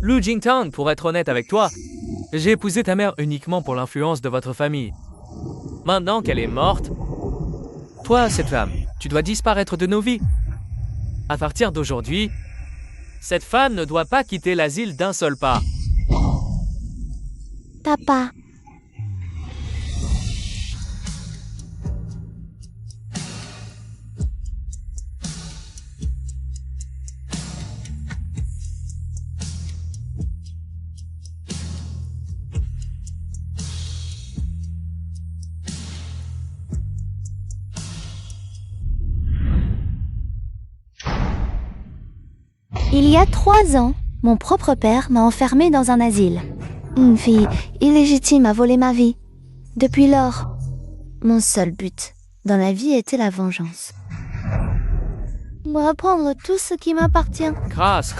Lu Jingtang, pour être honnête avec toi, j'ai épousé ta mère uniquement pour l'influence de votre famille. Maintenant qu'elle est morte, toi, cette femme, tu dois disparaître de nos vies. À partir d'aujourd'hui, cette femme ne doit pas quitter l'asile d'un seul pas. Papa. Il y a 3 ans, mon propre père m'a enfermé dans un asile. Une fille illégitime a volé ma vie. Depuis lors, mon seul but dans la vie était la vengeance. Reprendre tout ce qui m'appartient. Grâce.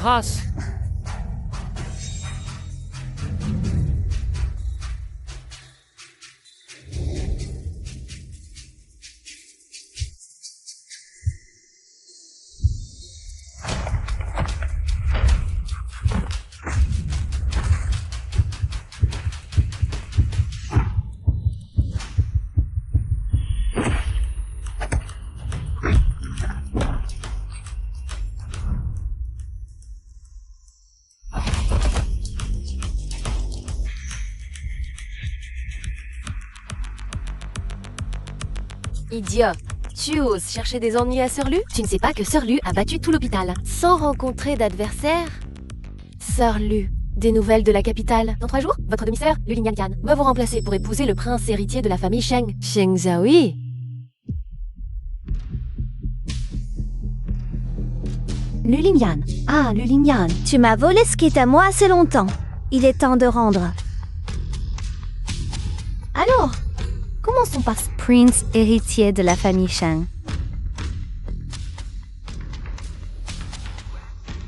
Idiot! Tu oses chercher des ennuis à Sir Lu? Tu ne sais pas que Sir Lu a battu tout l'hôpital, sans rencontrer d'adversaire? Sir Lu, des nouvelles de la capitale? Dans 3 jours, votre demi-sœur, Lu Lingyan, va vous remplacer pour épouser le prince héritier de la famille Sheng, Sheng Zhaoyi. Lu Lingyan. Ah, Lu Lingyan. Tu m'as volé ce qui est à moi assez longtemps. Il est temps de rendre. Alors, commençons par ce prince héritier de la famille Sheng.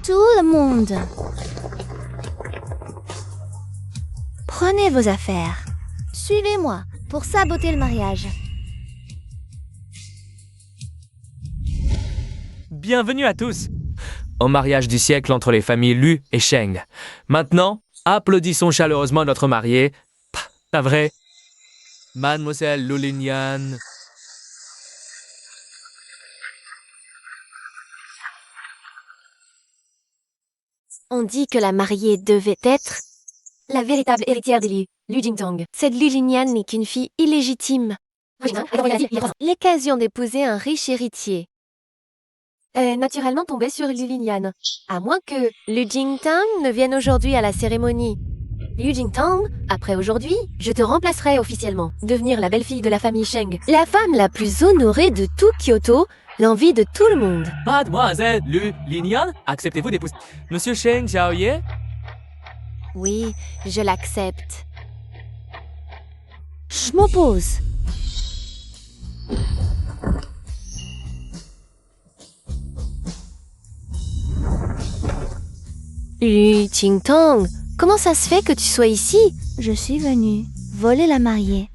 Tout le monde. Prenez vos affaires. Suivez-moi pour saboter le mariage. Bienvenue à tous au mariage du siècle entre les familles Lu et Sheng. Maintenant, applaudissons chaleureusement notre mariée, la vraie, Mademoiselle Lu Lingyan. On dit que la mariée devait être la véritable héritière des Liu, Lu Jingtang. Cette Lu Lingyan n'est qu'une fille illégitime. L'occasion d'épouser un riche héritier est naturellement tombée sur Lu Lingyan, à moins que Lu Jingtang ne vienne aujourd'hui à la cérémonie. Lu Jingtang, après aujourd'hui, je te remplacerai officiellement. Devenir la belle-fille de la famille Sheng, la femme la plus honorée de tout Kyoto, l'envie de tout le monde. Mademoiselle Lu Lingyan, acceptez-vous d'épouser Monsieur Sheng Zhaoyi? Oui, je l'accepte. Je m'oppose. Lu Jingtang, comment ça se fait que tu sois ici? Je suis venue voler la mariée.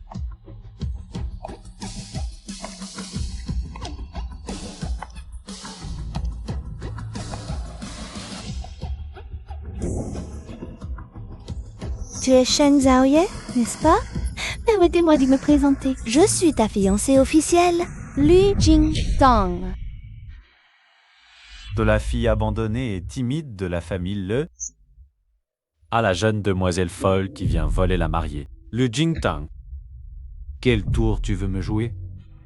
Tu es Sheng Zhaoyi, n'est-ce pas? Permettez-moi de me présenter. Je suis ta fiancée officielle, Lu Jingtang. De la fille abandonnée et timide de la famille Le à la jeune demoiselle folle qui vient voler la mariée. Lu Jingtang. Quel tour tu veux me jouer?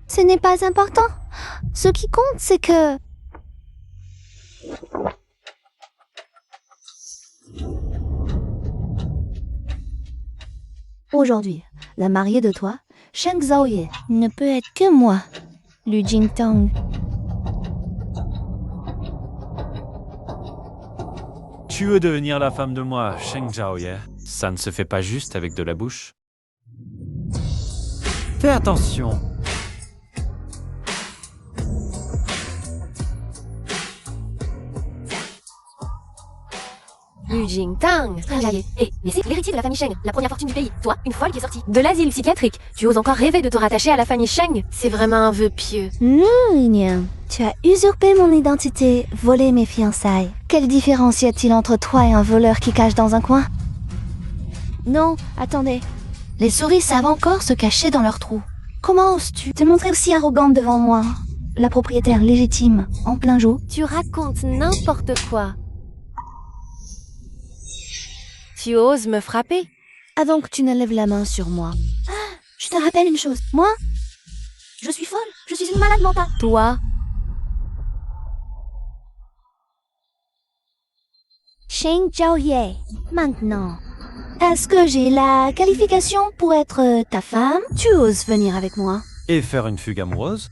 Ce n'est pas important. Ce qui compte, c'est que... Aujourd'hui, la mariée de toi, Sheng Zhaoyi, ne peut être que moi, Lu Jingtang. Tu veux devenir la femme de moi, Sheng Zhaoyi? Ça ne se fait pas juste avec de la bouche. Fais attention. Lu Jingtang. Mais c'est l'héritier de la famille Sheng, la première fortune du pays. Toi, une folle qui est sortie de l'asile psychiatrique. Tu oses encore rêver de te rattacher à la famille Sheng? C'est vraiment un vœu pieux. Non, Tu as usurpé mon identité, volé mes fiançailles. Quelle différence y a-t-il entre toi et un voleur qui cache dans un coin? Non, attendez. Les souris savent encore se cacher dans leurs trous. Comment oses-tu te montrer aussi arrogante devant moi, la propriétaire légitime, en plein jour? Tu racontes n'importe quoi. Tu oses me frapper? Avant que tu ne lèves la main sur moi. Ah, je te rappelle une chose. Moi, je suis folle. Je suis une malade mentale. Toi? Sheng Jiaoye. Maintenant, est-ce que j'ai la qualification pour être ta femme? Tu oses venir avec moi? Et faire une fugue amoureuse?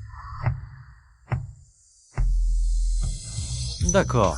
D'accord.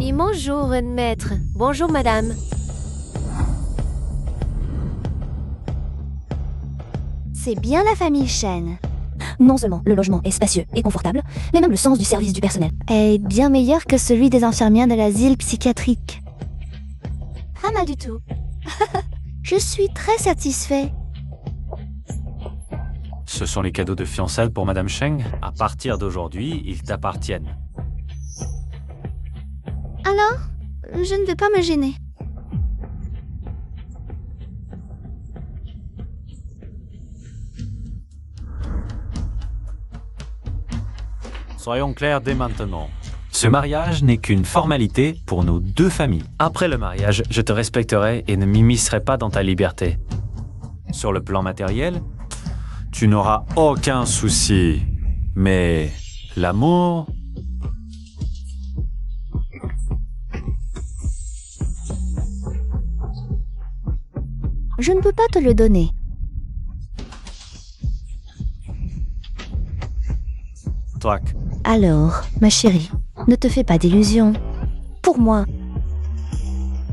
Et bonjour, maître. Bonjour, madame. C'est bien la famille Shen. Non seulement le logement est spacieux et confortable, mais même le sens du service du personnel est bien meilleur que celui des infirmières de l'asile psychiatrique. Pas mal du tout. Je suis très satisfait. Ce sont les cadeaux de fiançailles pour Madame Sheng. À partir d'aujourd'hui, ils t'appartiennent. Alors, je ne veux pas me gêner. Soyons clairs dès maintenant. Ce mariage n'est qu'une formalité pour nos deux familles. Après le mariage, je te respecterai et ne m'immiscerai pas dans ta liberté. Sur le plan matériel, tu n'auras aucun souci. Mais l'amour... Je ne peux pas te le donner. Trac. Alors, ma chérie, ne te fais pas d'illusions. Pour moi,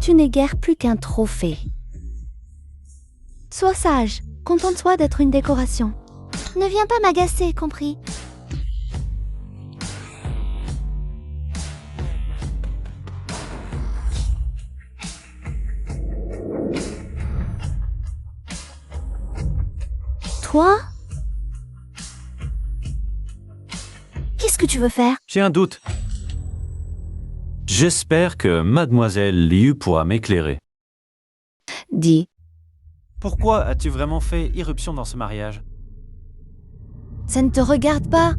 tu n'es guère plus qu'un trophée. Sois sage, contente-toi d'être une décoration. Ne viens pas m'agacer, compris? Toi? Qu'est-ce que tu veux faire? J'ai un doute. J'espère que Mademoiselle Liu pourra m'éclairer. Dis. Pourquoi as-tu vraiment fait irruption dans ce mariage? Ça ne te regarde pas.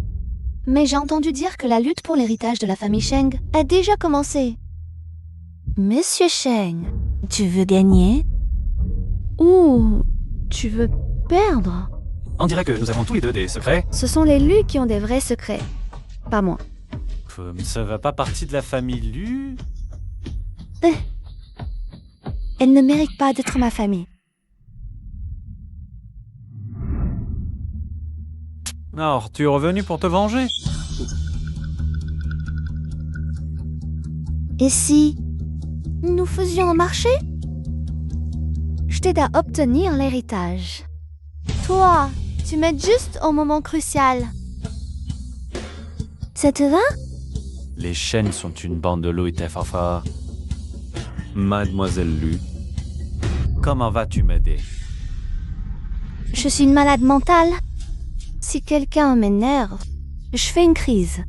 Mais j'ai entendu dire que la lutte pour l'héritage de la famille Sheng a déjà commencé. Monsieur Sheng, tu veux gagner? Ou tu veux perdre? On dirait que nous avons tous les deux des secrets. Ce sont les Lu qui ont des vrais secrets. Pas moi. Ça va pas partie de la famille Lu? Elle ne mérite pas d'être ma famille. Alors, tu es revenu pour te venger? Et si nous faisions un marché? Je t'aide à obtenir l'héritage. Toi, tu m'aides juste au moment crucial. Ça te va? Les Shen sont une bande de loups et fafa. Mademoiselle Lu, comment vas-tu m'aider? Je suis une malade mentale. Si quelqu'un m'énerve, je fais une crise.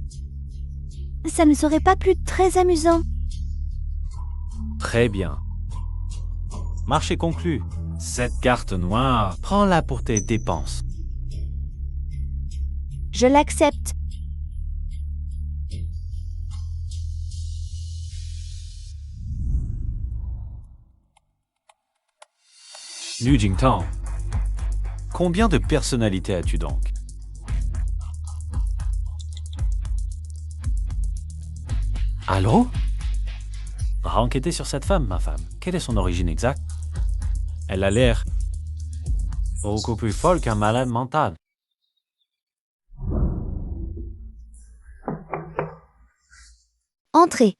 Ça ne serait pas plus très amusant. Très bien. Marché conclu. Cette carte noire, prends-la pour tes dépenses. Je l'accepte. Liu Jingtang, combien de personnalités as-tu donc? Allô? On va enquêter sur cette femme, ma femme. Quelle est son origine exacte? Elle a l'air beaucoup plus folle qu'un malade mental. Entrez.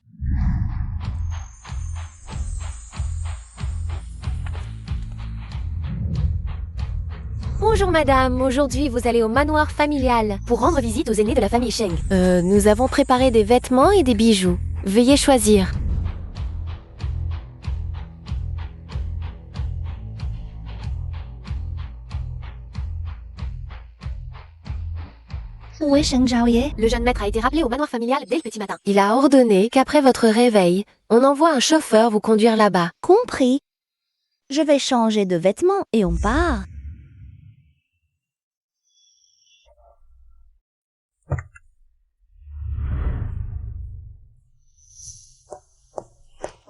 Bonjour madame, aujourd'hui vous allez au manoir familial pour rendre visite aux aînés de la famille Sheng. Nous avons préparé des vêtements et des bijoux. Veuillez choisir. Où est Sheng Zhaoye? Le jeune maître a été rappelé au manoir familial dès le petit matin. Il a ordonné qu'après votre réveil, on envoie un chauffeur vous conduire là-bas. Compris. Je vais changer de vêtements et on part.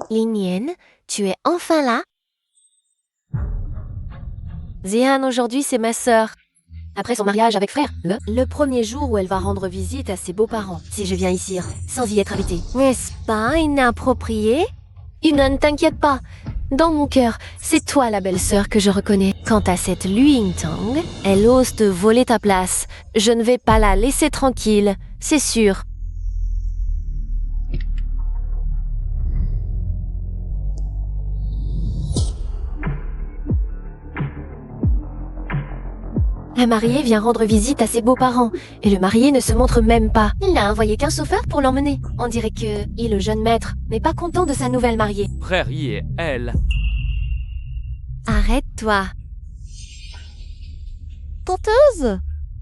Linian, tu es enfin là? Zihan, aujourd'hui c'est ma sœur. Après son mariage avec frère, le premier jour où elle va rendre visite à ses beaux-parents, si je viens ici, sans y être invitée. N'est-ce pas inapproprié? Yunnan, t'inquiète pas. Dans mon cœur, c'est toi la belle-sœur que je reconnais. Quant à cette Liu Yingtang, elle ose te voler ta place. Je ne vais pas la laisser tranquille, c'est sûr. La mariée vient rendre visite à ses beaux-parents, et le marié ne se montre même pas. Il n'a envoyé qu'un chauffeur pour l'emmener. On dirait que le jeune maître, n'est pas content de sa nouvelle mariée. Frère Yi et elle. Arrête-toi. Tenteuse.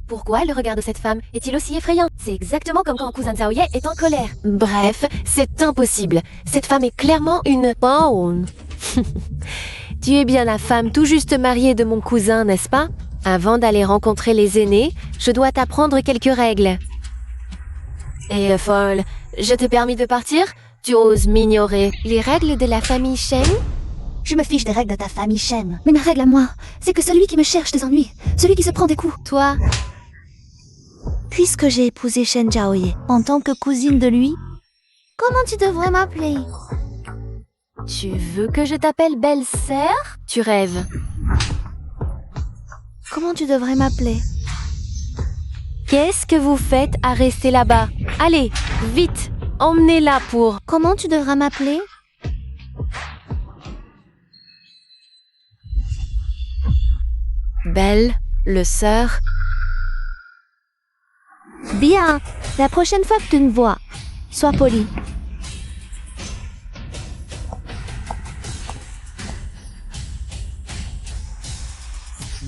Pourquoi le regard de cette femme est-il aussi effrayant? C'est exactement comme quand cousin Zhaoye est en colère. Bref, c'est impossible. Cette femme est clairement une pawn. Tu es bien la femme tout juste mariée de mon cousin, n'est-ce pas? Avant d'aller rencontrer les aînés, je dois t'apprendre quelques règles. Et folle, je t'ai permis de partir? Tu oses m'ignorer. Les règles de la famille Shen? Je me fiche des règles de ta famille Shen. Mais ma règle à moi, c'est que celui qui me cherche des ennuis, celui qui se prend des coups. Toi, Puisque j'ai épousé Shen Zhaoye en tant que cousine de lui, comment tu devrais m'appeler? tu veux que je t'appelle belle-sœur? Tu rêves. Comment tu devrais m'appeler? Qu'est-ce que vous faites à rester là-bas? Allez, vite, emmenez-la pour... Comment tu devras m'appeler? Belle, le sœur. Bien. La prochaine fois que tu me vois, sois poli.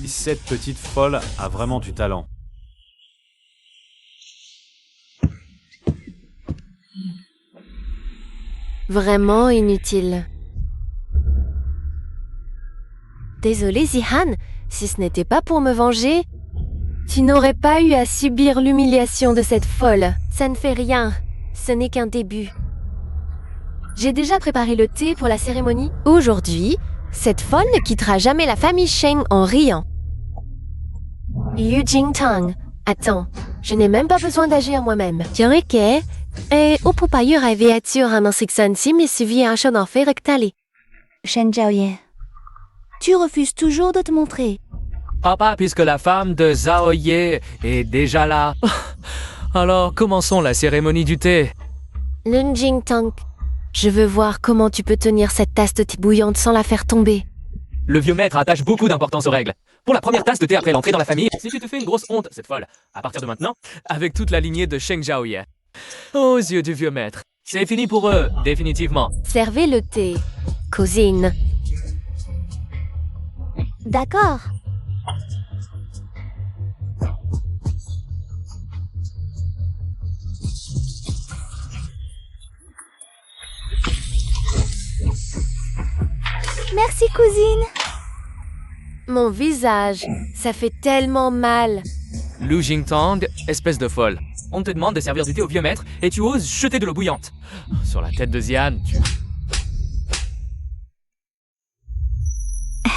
Cette petite folle a vraiment du talent. Vraiment inutile. Désolée, Zihan, si ce n'était pas pour me venger, tu n'aurais pas eu à subir l'humiliation de cette folle. Ça ne fait rien, ce n'est qu'un début. J'ai déjà préparé le thé pour la cérémonie. Aujourd'hui, cette folle ne quittera jamais la famille Sheng en riant. Liu Jingtang, attends, je n'ai même pas besoin d'agir moi-même. Tienrike, et upupayur aviatur amansiksan sim suivi un chon en fait rectalé. Shen Zhaoye, tu refuses toujours de te montrer. Papa, puisque la femme de Zhaoye est déjà là. Alors, commençons la cérémonie du thé. Liu Jingtang, je veux voir comment tu peux tenir cette tasse de thé bouillante sans la faire tomber. Le vieux maître attache beaucoup d'importance aux règles. Pour la première tasse de thé après l'entrée dans la famille, si tu te fais une grosse honte, cette folle, à partir de maintenant, avec toute la lignée de Sheng Zhaoye. Aux yeux du vieux maître, c'est fini pour eux, définitivement. Servez le thé, cousine. D'accord. Merci, cousine. Mon visage, ça fait tellement mal. Liu Jingtang, espèce de folle. On te demande de servir du thé au vieux maître et tu oses jeter de l'eau bouillante. Sur la tête de Zihan, tu...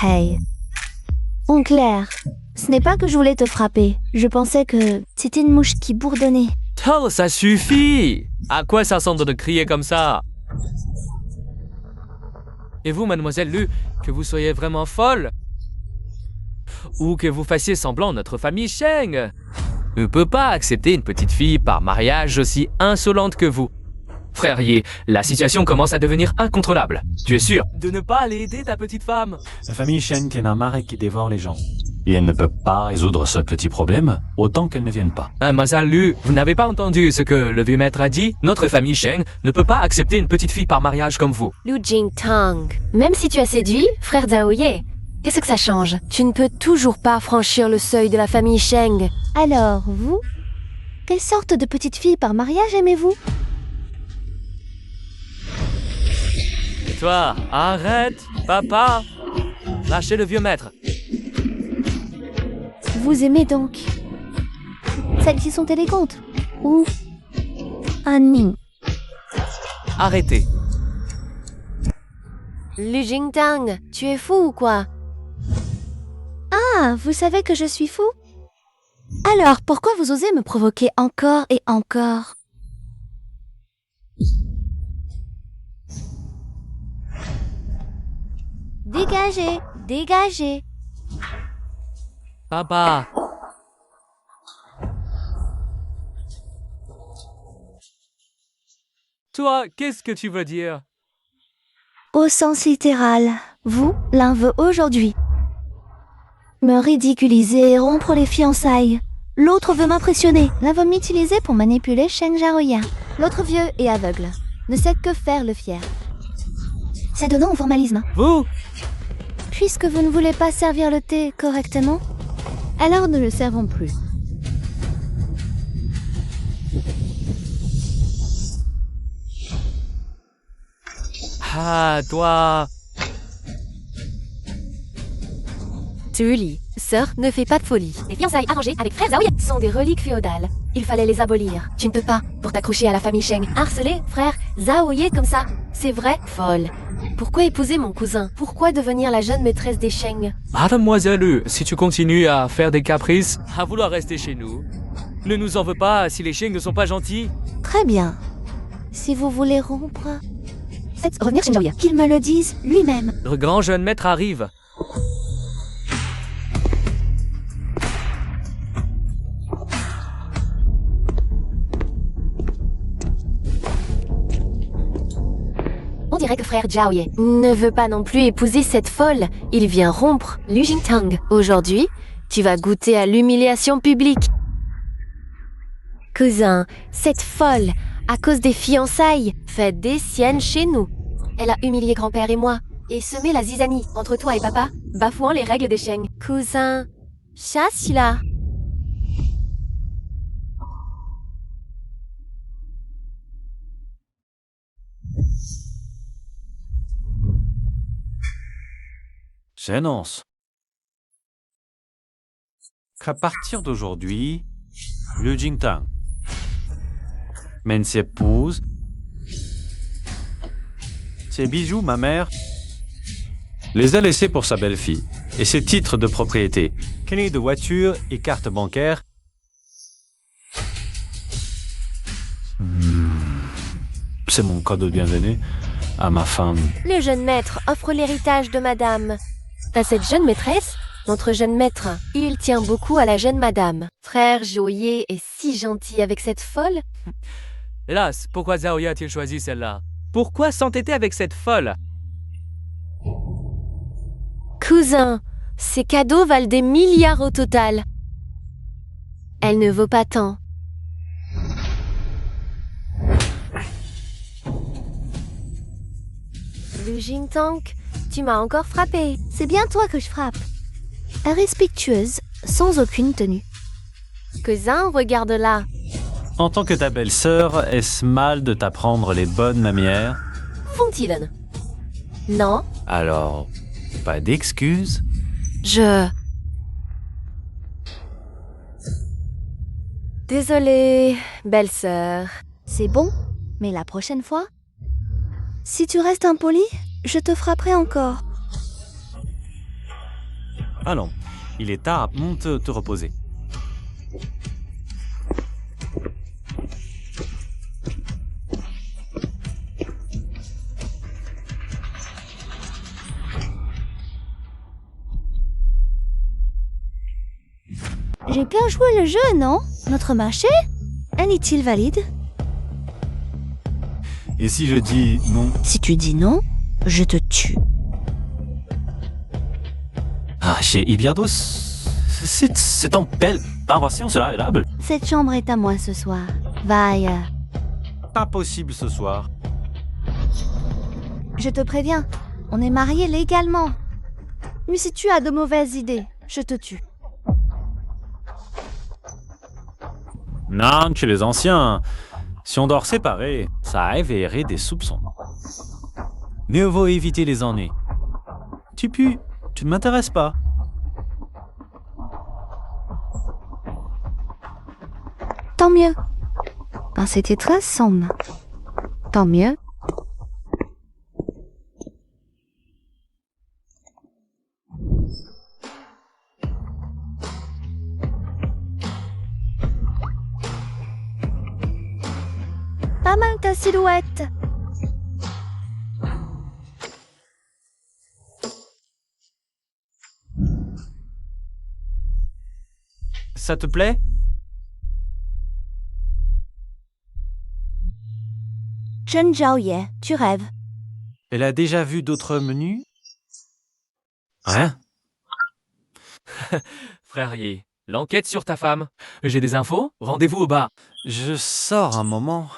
Hey, En clair, ce n'est pas que je voulais te frapper. Je pensais que c'était une mouche qui bourdonnait. Oh, ça suffit! À quoi ça ressemble de crier comme ça? Et vous, mademoiselle Lu, que vous soyez vraiment folle? Ou que vous fassiez semblant notre famille Sheng ne peut pas accepter une petite fille par mariage aussi insolente que vous. Frère Yi, la situation commence à devenir incontrôlable. Tu es sûr de ne pas aller aider ta petite femme? La famille Sheng est un marais qui dévore les gens. Et elle ne peut pas résoudre ce petit problème autant qu'elle ne vienne pas. Mademoiselle Lu, vous n'avez pas entendu ce que le vieux maître a dit? Notre famille Sheng ne peut pas accepter une petite fille par mariage comme vous. Lu Jingtang, même si tu as séduit frère Zhao Ye, qu'est-ce que ça change? Tu ne peux toujours pas franchir le seuil de la famille Sheng. Alors, vous? Quelle sorte de petite fille par mariage aimez-vous? Et toi, arrête, papa! Lâchez le vieux maître. Vous aimez donc celles qui sont élégantes? Ou un ning? Arrêtez. Lu Jingtang, tu es fou ou quoi? Ah, vous savez que je suis fou? Alors, pourquoi vous osez me provoquer encore et encore? Dégagez, dégagez. Papa. Toi, qu'est-ce que tu veux dire? Au sens littéral, vous, l'un veut aujourd'hui me ridiculiser et rompre les fiançailles. L'autre veut m'impressionner. L'un veut m'utiliser pour manipuler Sheng Zhaoya. L'autre vieux et aveugle ne sait que faire le fier. C'est donnant au formalisme. Vous? Puisque vous ne voulez pas servir le thé correctement, alors ne le servons plus. Ah, toi. Tully, sœur, ne fais pas de folie. Les fiançailles arrangées avec frère Zhao Ye sont des reliques féodales. Il fallait les abolir. Tu ne peux pas, pour t'accrocher à la famille Sheng, harceler frère Zhao Ye comme ça. C'est vrai, folle. Pourquoi épouser mon cousin? Pourquoi devenir la jeune maîtresse des Sheng? Mademoiselle Lu, si tu continues à faire des caprices, à vouloir rester chez nous, ne nous en veux pas si les Sheng ne sont pas gentils. Très bien. Si vous voulez rompre, faites revenir Sheng Zhaoya. Qu'il me le dise lui-même. Le grand jeune maître arrive. On dirait que frère Zhao Ye ne veut pas non plus épouser cette folle. Il vient rompre Lu Jingtang. Aujourd'hui, tu vas goûter à l'humiliation publique. Cousin, cette folle, à cause des fiançailles, fait des siennes chez nous. Elle a humilié grand-père et moi, et semé la zizanie entre toi et papa, bafouant les règles des Sheng. Cousin, chasse-la. J'annonce qu'à partir d'aujourd'hui, Lu Jingtang mène ses épouses, ses bijoux, ma mère, les a laissés pour sa belle-fille, et ses titres de propriété, clés de voiture et carte bancaire. C'est mon cadeau de bienvenue à ma femme. Le jeune maître offre l'héritage de madame. À cette jeune maîtresse, notre jeune maître, il tient beaucoup à la jeune madame. Frère Zhao Ye est si gentil avec cette folle. Hélas, pourquoi Zhao Ye a-t-il choisi celle-là? Pourquoi s'entêter avec cette folle? Cousin, ces cadeaux valent des milliards au total. Elle ne vaut pas tant. Lu Jingtang, tu m'as encore frappé. C'est bien toi que je frappe. Respectueuse, sans aucune tenue. Cousin, regarde là. En tant que ta belle-sœur, est-ce mal de t'apprendre les bonnes manières? Font-ils? Non, Alors, pas d'excuses? Désolée, belle-sœur. C'est bon, mais la prochaine fois, si tu restes impoli, je te frapperai encore. Ah non, Il est tard, monte te reposer. J'ai bien joué le jeu, non? Notre marché? En est-il valide? Et si je dis non? Si tu dis non, je te tue. Ah, chez Ibiardos, c'est en belle invention, cela agréable. Cette chambre est à moi ce soir. Va ailleurs. Pas possible ce soir. Je te préviens, on est mariés légalement. Mais si tu as de mauvaises idées, je te tue. Non, chez les anciens, si on dort séparés, ça éveillerait des soupçons. Mieux vaut éviter les ennuis. Tu pues, tu ne m'intéresses pas. Tant mieux. Ben, c'était très sombre. Tant mieux. Pas mal ta silhouette. Ça te plaît? Chen Zhaoye, tu rêves. Elle a déjà vu d'autres menus? Rien. Frère Yi, l'enquête sur ta femme. J'ai des infos? Rendez-vous au bas. Je sors un moment.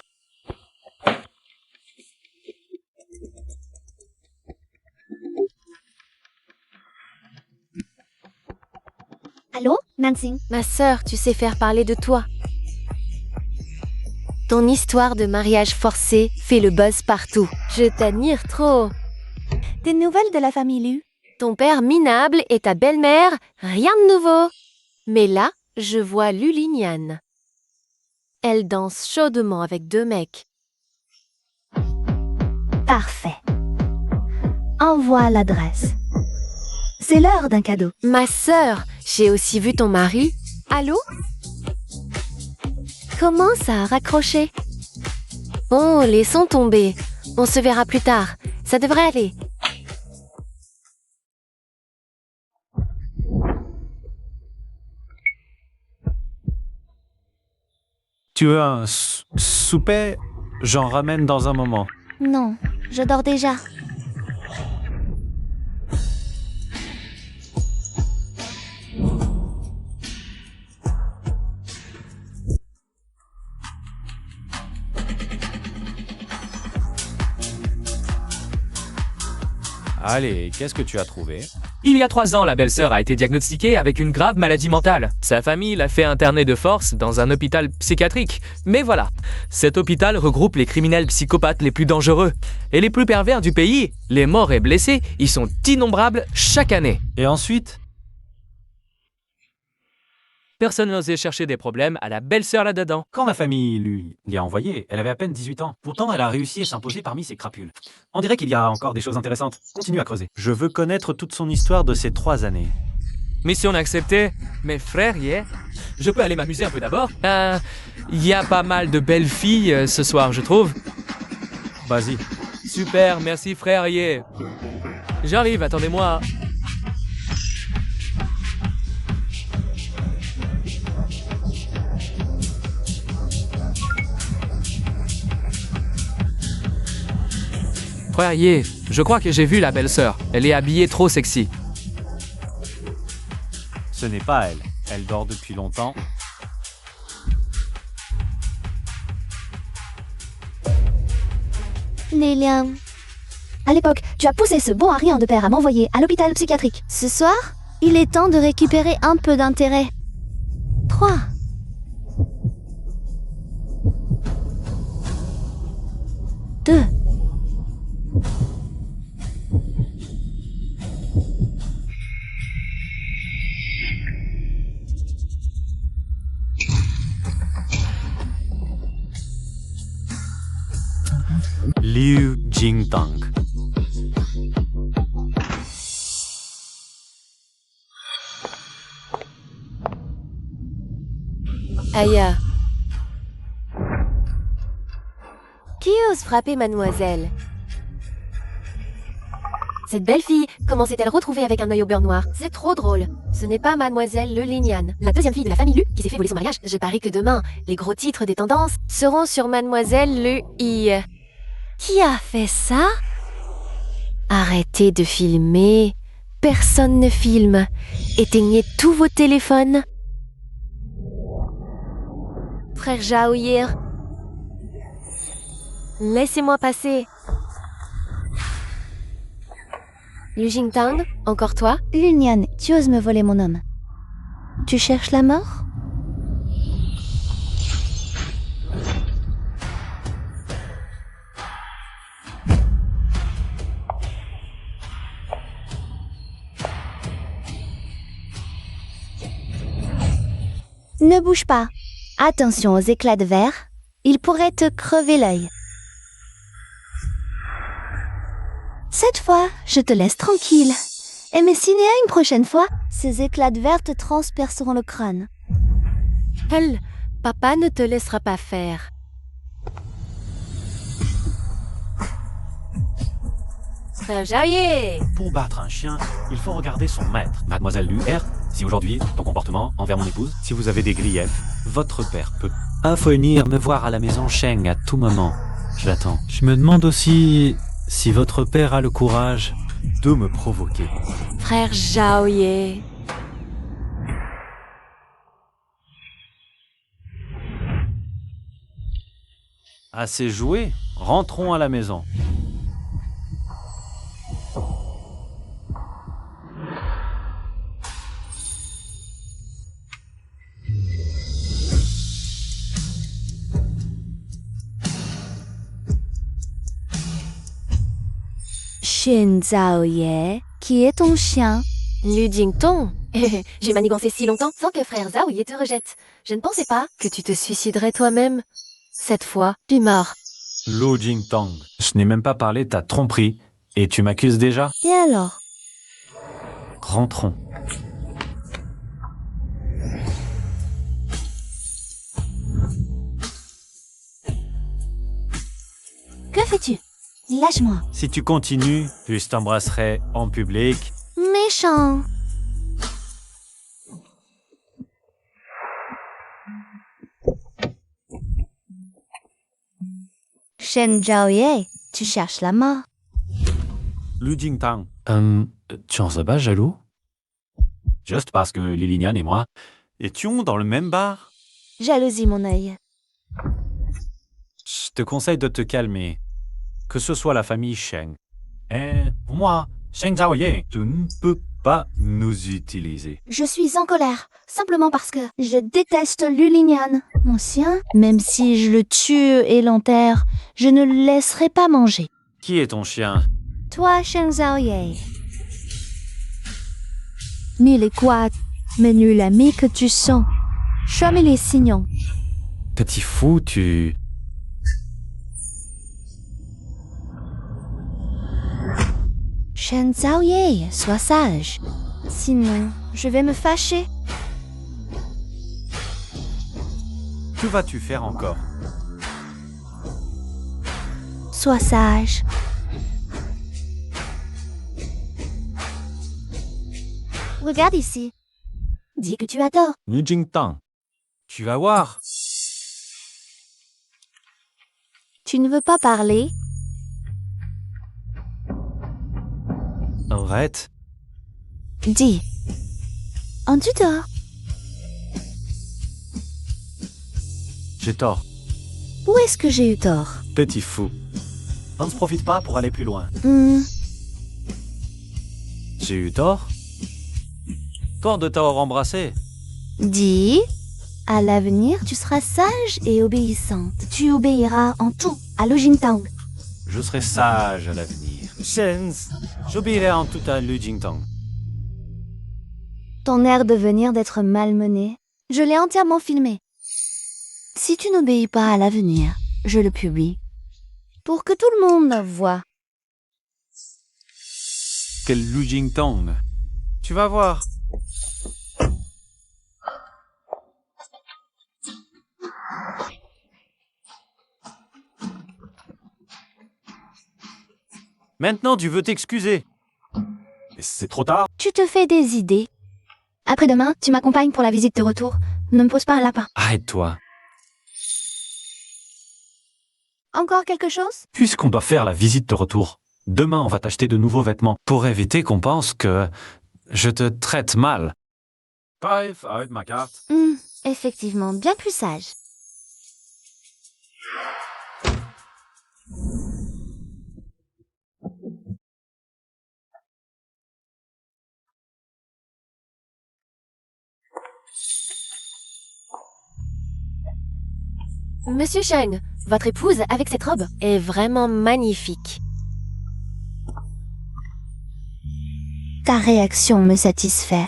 Allô, Nancy? Ma sœur, tu sais faire parler de toi. Ton histoire de mariage forcé fait le buzz partout. Je t'admire trop. Des nouvelles de la famille Lu? Ton père minable et ta belle-mère, rien de nouveau. Mais là, je vois Lulinian. Elle danse chaudement avec 2 mecs. Parfait. Envoie l'adresse. C'est l'heure d'un cadeau. Ma sœur, j'ai aussi vu ton mari. Allô? Comment ça a raccroché? Oh, laissons tomber. On se verra plus tard. Ça devrait aller. Tu veux un souper? J'en ramène dans un moment. Non, je dors déjà. Allez, qu'est-ce que tu as trouvé? Il y a 3 ans, la belle-sœur a été diagnostiquée avec une grave maladie mentale. Sa famille l'a fait interner de force dans un hôpital psychiatrique. Mais voilà, cet hôpital regroupe les criminels psychopathes les plus dangereux et les plus pervers du pays. Les morts et blessés y sont innombrables chaque année. Et ensuite? Personne n'osait chercher des problèmes à la belle-sœur là-dedans. Quand la famille lui l'y a envoyé, elle avait à peine 18 ans. Pourtant, elle a réussi à s'imposer parmi ces crapules. On dirait qu'il y a encore des choses intéressantes. Continue à creuser. Je veux connaître toute son histoire de ces 3 années. Mission acceptée. Mais frère, je peux aller m'amuser un peu d'abord. Il y a pas mal de belles filles ce soir, je trouve. Vas-y. Super, merci frère. J'arrive, attendez-moi. Frère Ye, je crois que j'ai vu la belle-sœur. Elle est habillée trop sexy. Ce n'est pas elle. Elle dort depuis longtemps. Nélian. À l'époque, tu as poussé ce bon Harry de père à m'envoyer à l'hôpital psychiatrique. Ce soir, il est temps de récupérer un peu d'intérêt. 3. Deux. Liu Jingtang. Aïe. Qui ose frapper mademoiselle? Cette belle fille, comment s'est-elle retrouvée avec un œil au beurre noir? C'est trop drôle. Ce n'est pas mademoiselle Le Lignan, la deuxième fille de la famille Lu, qui s'est fait voler son mariage. Je parie que demain, les gros titres des tendances seront sur mademoiselle Le I. Qui a fait ça? Arrêtez de filmer. Personne ne filme. Éteignez tous vos téléphones. Frère Jaoyir, laissez-moi passer. Liu Jingtang, encore toi? Lunian, tu oses me voler mon homme. Tu cherches la mort? Ne bouge pas. Attention aux éclats de verre. Ils pourraient te crever l'œil. Cette fois, je te laisse tranquille. Et mais si à une prochaine fois, ces éclats de verre te transperceront le crâne. Elle, papa ne te laissera pas faire. Frère Jaoyer! Pour battre un chien, il faut regarder son maître. Mademoiselle Lu R, si aujourd'hui, ton comportement envers mon épouse, si vous avez des griefs, votre père peut venir me voir à la maison Sheng à tout moment. Je l'attends. Je me demande aussi si votre père a le courage de me provoquer. Frère Jaoyer. Assez joué, rentrons à la maison. Shen Zhaoye, qui est ton chien? Liu Jingtong. J'ai manigancé si longtemps sans que frère Zaoye te rejette. Je ne pensais pas que tu te suiciderais toi-même. Cette fois, tu meurs. Liu Jingtang, je n'ai même pas parlé de ta tromperie et tu m'accuses déjà? Et alors? Rentrons. Que fais-tu? Lâche-moi. Si tu continues, je t'embrasserai en public. Méchant. Shen Zhaoye, tu cherches la mort. Liu Jingtang. Tu en sais pas jaloux? Juste parce que Lilian et moi étions dans le même bar? Jalousie, mon œil. Je te conseille de te calmer. Que ce soit la famille Sheng. Et pour moi, Sheng Zhaoye, tu ne peux pas nous utiliser. Je suis en colère, simplement parce que je déteste Lulinian, mon chien. Même si je le tue et l'enterre, je ne le laisserai pas manger. Qui est ton chien? Toi, Shen Zhaoye. Nul est quoi, mais nul ami que tu sens. Comme il est signant. Petit fou, tu... Shen Zhaoye, sois sage. Sinon, je vais me fâcher. Que vas-tu faire encore? Sois sage. Regarde ici. Dis que tu adores. Liu Jingtang, tu vas voir. Tu ne veux pas parler? Arrête. Dis. En tu dors? J'ai tort. Où est-ce que j'ai eu tort? Petit fou. On ne se profite pas pour aller plus loin. J'ai eu tort? Quand de t'avoir embrassé? Dis. À l'avenir, tu seras sage et obéissante. Tu obéiras en tout à Liu Jingtang. Je serai sage à l'avenir. Shens, j'obéirai en tout à Liu Jingtang. Ton air de venir d'être malmené, je l'ai entièrement filmé. Si tu n'obéis pas à l'avenir, je le publie. Pour que tout le monde voit. Quel Liu Jingtang? Tu vas voir. Maintenant, tu veux t'excuser. Mais c'est trop tard. Tu te fais des idées. Après-demain, tu m'accompagnes pour la visite de retour. Ne me pose pas un lapin. Arrête-toi. Encore quelque chose? Puisqu'on doit faire la visite de retour, demain on va t'acheter de nouveaux vêtements pour éviter qu'on pense que je te traite mal. Bref, arrête ma carte. Effectivement, bien plus sage. Monsieur Cheng, votre épouse, avec cette robe, est vraiment magnifique. Ta réaction me satisfait.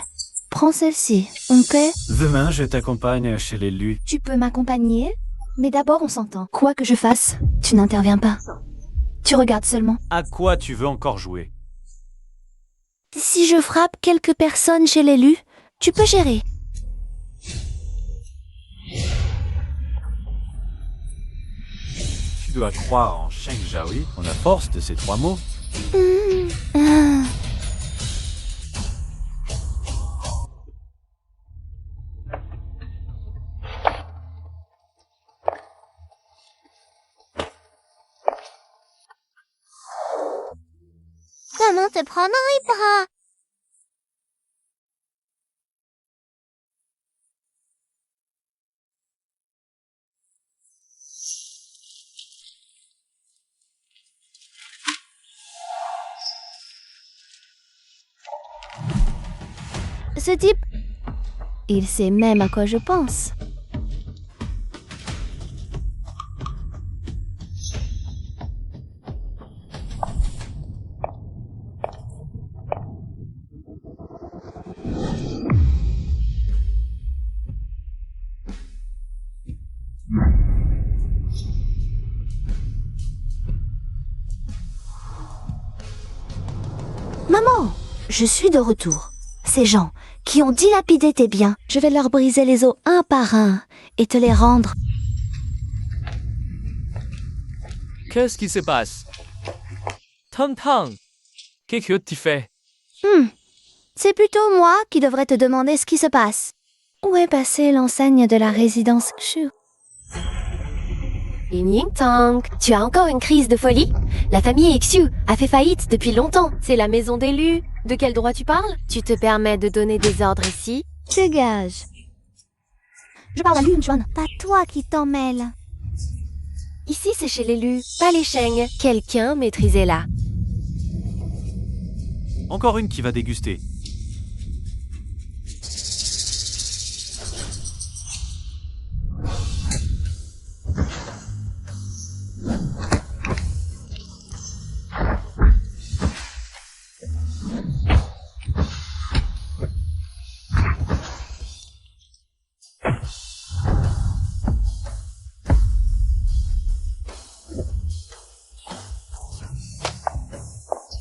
Prends celle-ci, on paie? Demain, je t'accompagne chez l'élu. Tu peux m'accompagner? Mais d'abord on s'entend. Quoi que je fasse, tu n'interviens pas. Tu regardes seulement. À quoi tu veux encore jouer? Si je frappe quelques personnes chez l'élu, tu peux gérer. Tu dois croire en Sheng Jiahui, en la force de ces 3 mots. Comment te prendre les bras? Ce type, il sait même à quoi je pense. Maman, je suis de retour. Ces gens qui ont dilapidé tes biens, je vais leur briser les os un par un et te les rendre. Qu'est-ce qui se passe? Tang Tang, qu'est-ce que tu fais? C'est plutôt moi qui devrais te demander ce qui se passe. Où est passée l'enseigne de la résidence Xu? Ying Tang, tu as encore une crise de folie? La famille Xu a fait faillite depuis longtemps. C'est la maison d'élu. De quel droit tu parles? Tu te permets de donner des ordres ici? Dégage. Je parle à Lune Chuan, pas toi qui t'en mêles. Ici, c'est chez l'élu, pas les Sheng. Quelqu'un maîtrisez-la. Encore une qui va déguster.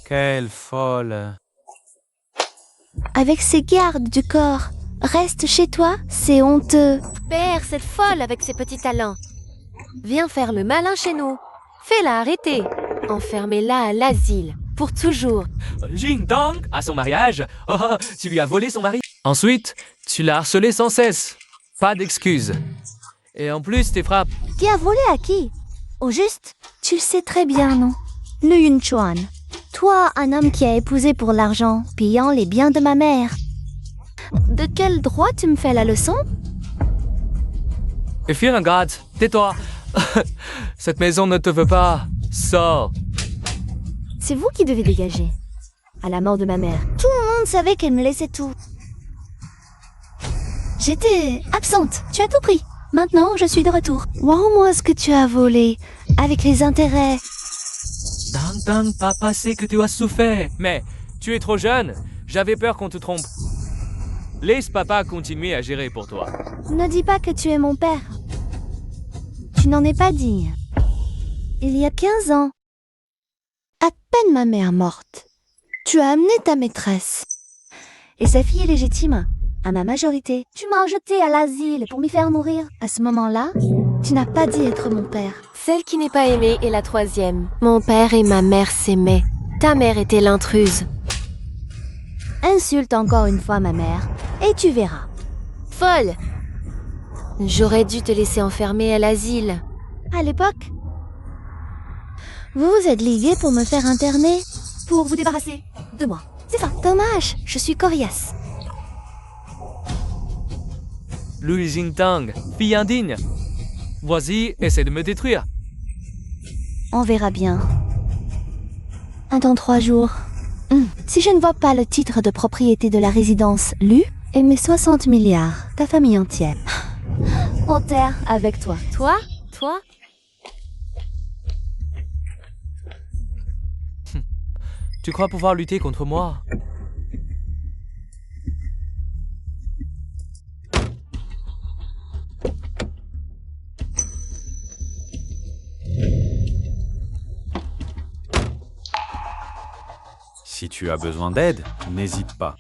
Quelle folle. Avec ces gardes du corps, reste chez toi, c'est honteux. Père, cette folle avec ses petits talents. Viens faire le malin chez nous. Fais-la arrêter. Enfermez-la à l'asile. Pour toujours. Jing Tang, à son mariage, tu lui as volé son mari. Ensuite, tu l'as harcelé sans cesse. Pas d'excuses. Et en plus, tes frappes. Qui a volé à qui? Au juste, tu le sais très bien, non? Le Yun Chuan. Toi, un homme qui a épousé pour l'argent, pillant les biens de ma mère. De quel droit tu me fais la leçon? Et fais un garde, tais-toi. Cette maison ne te veut pas. Sors. C'est vous qui devez dégager. À la mort de ma mère, tout le monde savait qu'elle me laissait tout. J'étais absente, tu as tout pris. Maintenant, je suis de retour. Rends-moi ce que tu as volé, avec les intérêts. Tang Tang, papa sait que tu as souffert. Mais tu es trop jeune. J'avais peur qu'on te trompe. Laisse papa continuer à gérer pour toi. Ne dis pas que tu es mon père. Tu n'en es pas digne. Il y a 15 ans, à peine ma mère morte, tu as amené ta maîtresse et sa fille légitime à ma majorité. Tu m'as rejeté à l'asile pour m'y faire mourir. À ce moment-là, tu n'as pas dit être mon père. Celle qui n'est pas aimée est la troisième. Mon père et ma mère s'aimaient. Ta mère était l'intruse. Insulte encore une fois ma mère, et tu verras. Folle! J'aurais dû te laisser enfermer à l'asile. À l'époque, vous vous êtes ligués pour me faire interner, pour vous débarrasser de moi. C'est ça. Dommage, je suis coriace. Lu Jingtang, fille indigne. Vas-y, essaie de me détruire. On verra bien. Dans 3 jours. Si je ne vois pas le titre de propriété de la résidence Lu et mes 60 milliards, ta famille entière, en terre avec toi. Toi? Tu crois pouvoir lutter contre moi? Si tu as besoin d'aide, n'hésite pas.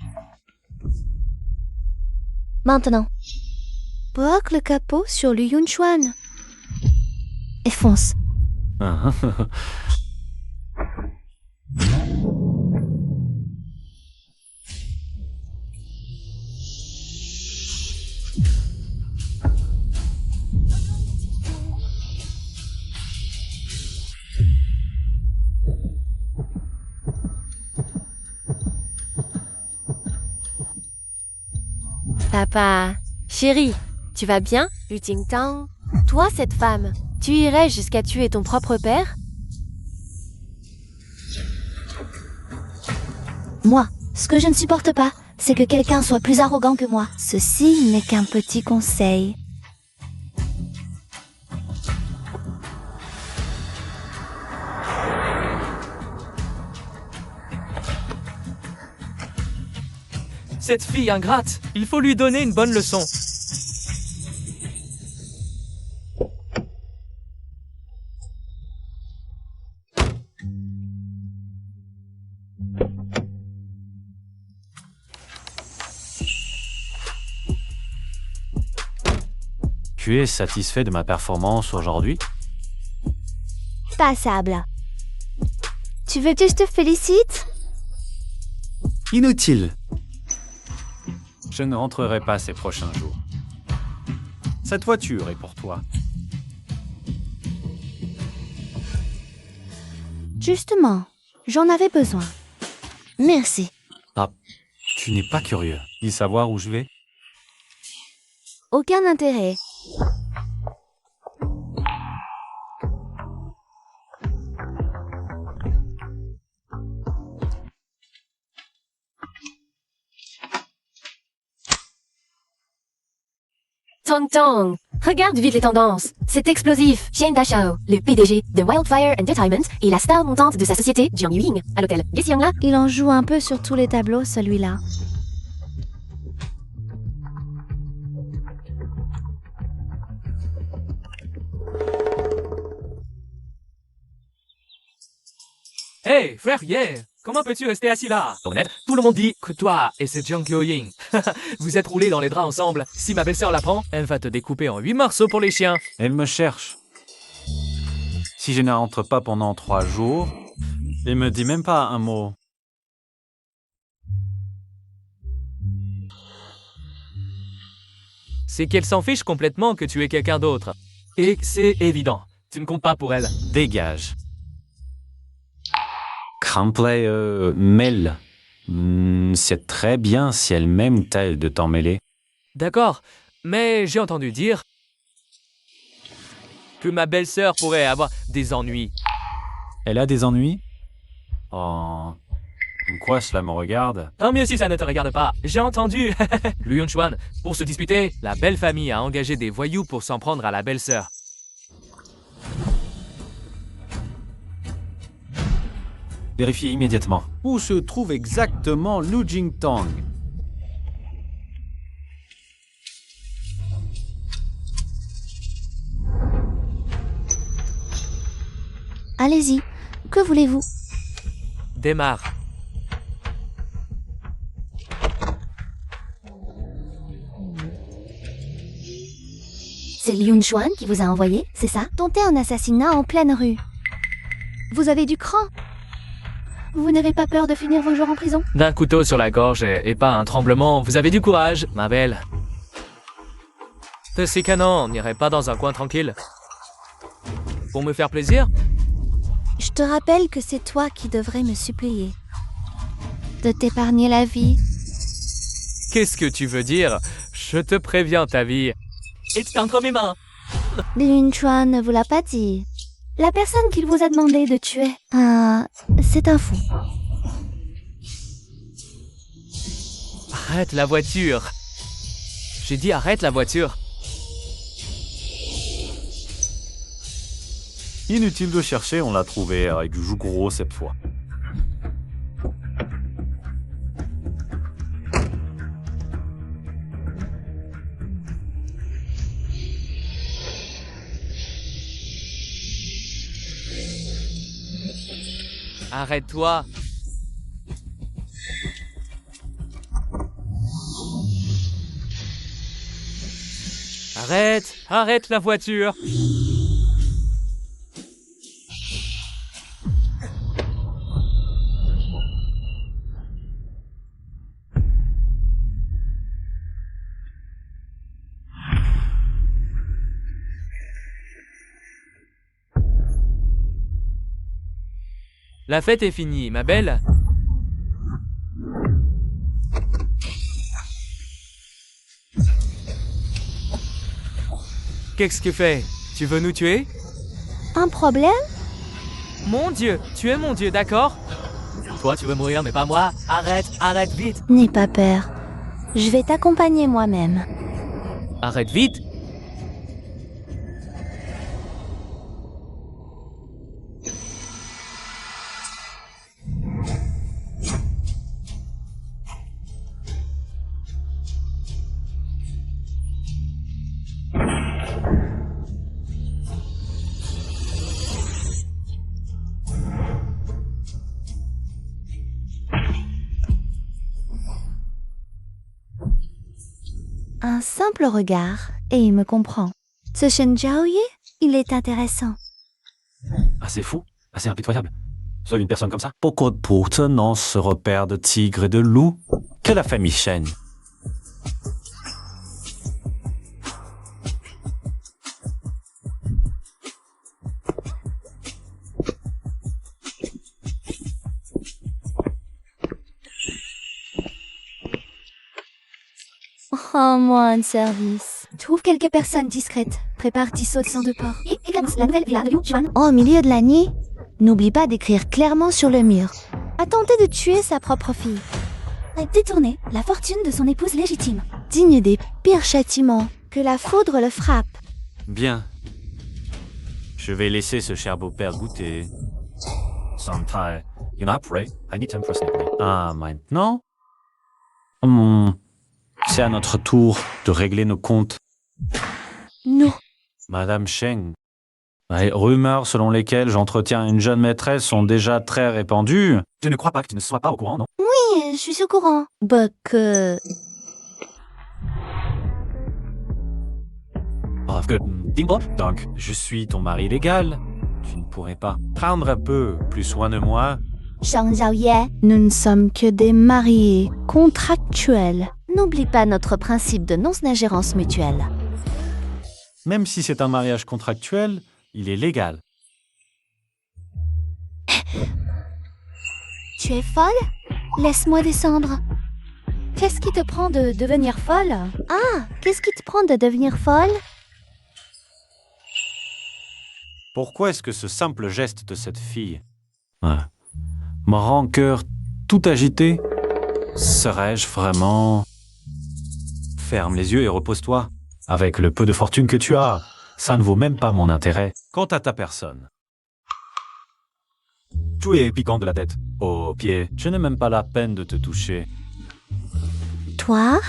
Maintenant, bloque le capot sur le Yunchuan. Et fonce. Papa, chérie, tu vas bien? Lu Jingtang, toi cette femme, tu irais jusqu'à tuer ton propre père? Moi, ce que je ne supporte pas, c'est que quelqu'un soit plus arrogant que moi. Ceci n'est qu'un petit conseil. Cette fille ingrate, il faut lui donner une bonne leçon. Tu es satisfait de ma performance aujourd'hui? Passable. Tu veux que je te félicite? Inutile. Je ne rentrerai pas ces prochains jours. Cette voiture est pour toi. Justement, j'en avais besoin. Merci. Ah, tu n'es pas curieux ni savoir où je vais? Aucun intérêt. Tong, regarde vite les tendances. C'est explosif. Xian Dashao, le PDG de Wildfire Entertainment et la star montante de sa société, Jiang Yuing, à l'hôtel Gesiangla. Il en joue un peu sur tous les tableaux, celui-là. Hey, frère Ye, comment peux-tu rester assis là? Honnête, tout le monde dit que toi et ce Jiang Ying, vous êtes roulés dans les draps ensemble. Si ma belle-sœur l'apprend, elle va te découper en 8 morceaux pour les chiens. Elle me cherche. Si je ne rentre pas pendant 3 jours, elle me dit même pas un mot. C'est qu'elle s'en fiche complètement que tu es quelqu'un d'autre. Et c'est évident, tu ne comptes pas pour elle. Dégage. Crampley, Mel. C'est très bien si elle m'aime telle de t'en mêler. D'accord, mais j'ai entendu dire que ma belle-sœur pourrait avoir des ennuis. Elle a des ennuis? Oh, quoi cela me regarde? Tant mieux si ça ne te regarde pas. J'ai entendu. Lu Yunchuan, pour se disputer, la belle famille a engagé des voyous pour s'en prendre à la belle-sœur. Vérifie immédiatement. Où se trouve exactement Lu Jingtang? Allez-y, que voulez-vous? Démarre. C'est Liu Chuan qui vous a envoyé, c'est ça? Tentez un assassinat en pleine rue. Vous avez du cran. Vous n'avez pas peur de finir vos jours en prison? D'un couteau sur la gorge et pas un tremblement, vous avez du courage, ma belle. De ces canons, on n'irait pas dans un coin tranquille. Pour me faire plaisir? Je te rappelle que c'est toi qui devrais me supplier de t'épargner la vie. Qu'est-ce que tu veux dire? Je te préviens, ta vie est entre mes mains. Lin Chuan ne vous l'a pas dit. La personne qu'il vous a demandé de tuer, c'est un fou. Arrête la voiture. J'ai dit arrête la voiture. Inutile de chercher, on l'a trouvé avec du jus gros cette fois. Arrête-toi. Arrête la voiture. La fête est finie, ma belle. Qu'est-ce que fais? Tu veux nous tuer? Un problème? Mon Dieu, tu es mon Dieu, d'accord? Toi, tu veux mourir, mais pas moi. Arrête vite. N'aie pas peur. Je vais t'accompagner moi-même. Arrête vite. Un simple regard, et il me comprend. Ce Shen Jiaoye, il est intéressant. Assez fou, assez impitoyable. Seule une personne comme ça. Beaucoup de tenant ce repère de tigres et de loups que la famille Shen. Rends-moi un service. Trouve quelques personnes discrètes. Prépare 10 sauts de sang de porc. Et éclate la nouvelle villa de Liu Chuan. Au milieu de la nuit, n'oublie pas d'écrire clairement sur le mur. A tenté de tuer sa propre fille. A détourné la fortune de son épouse légitime. Digne des pires châtiments. Que la foudre le frappe. Bien. Je vais laisser ce cher beau-père goûter. Sometime. You know, pray. I need time for sleep. Ah, maintenant? C'est à notre tour de régler nos comptes. Non. Madame Sheng. Les rumeurs selon lesquelles j'entretiens une jeune maîtresse sont déjà très répandues. Je ne crois pas que tu ne sois pas au courant, non? Oui, je suis au courant. Donc, je suis ton mari légal. Tu ne pourrais pas prendre un peu plus soin de moi? Shang Xiaoye, nous ne sommes que des mariés contractuels. N'oublie pas notre principe de non-ingérence mutuelle. Même si c'est un mariage contractuel, il est légal. Tu es folle? Laisse-moi descendre. Qu'est-ce qui te prend de devenir folle? Ah, qu'est-ce qui te prend de devenir folle? Pourquoi est-ce que ce simple geste de cette fille me rend cœur tout agité? Serais-je vraiment... Ferme les yeux et repose-toi. Avec le peu de fortune que tu as, ça ne vaut même pas mon intérêt. Quant à ta personne, tu es piquant de la tête aux pieds. Je n'ai même pas la peine de te toucher. Toi?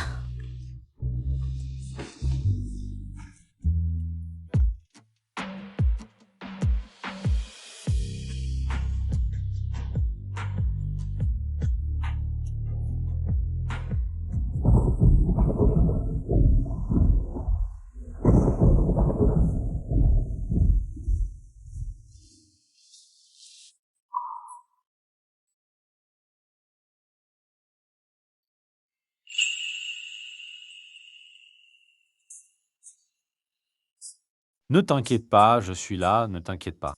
Ne t'inquiète pas, je suis là, ne t'inquiète pas.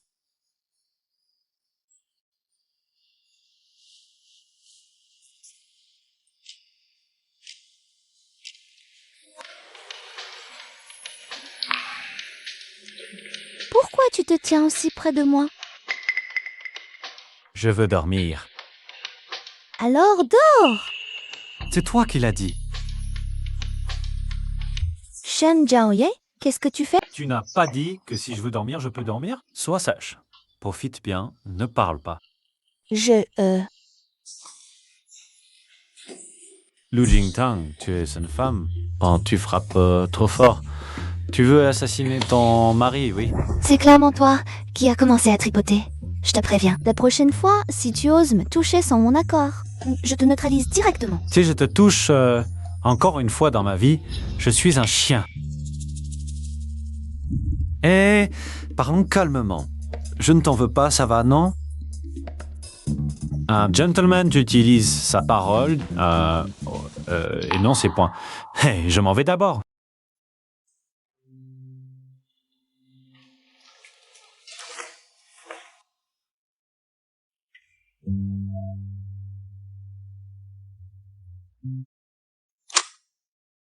Pourquoi tu te tiens aussi près de moi? Je veux dormir. Alors dors! C'est toi qui l'as dit. Shen Jiaoye, qu'est-ce que tu fais? Tu n'as pas dit que si je veux dormir, je peux dormir? Sois sage. Profite bien, ne parle pas. Lu Jingtang, tu es une femme. Oh, tu frappes trop fort. Tu veux assassiner ton mari, oui? C'est clairement toi qui as commencé à tripoter. Je te préviens. La prochaine fois, si tu oses me toucher sans mon accord, je te neutralise directement. Si je te touche encore une fois dans ma vie, je suis un chien. Eh, parlons calmement. Je ne t'en veux pas, ça va, non? Un gentleman utilise sa parole et non ses poings. Hey, je m'en vais d'abord.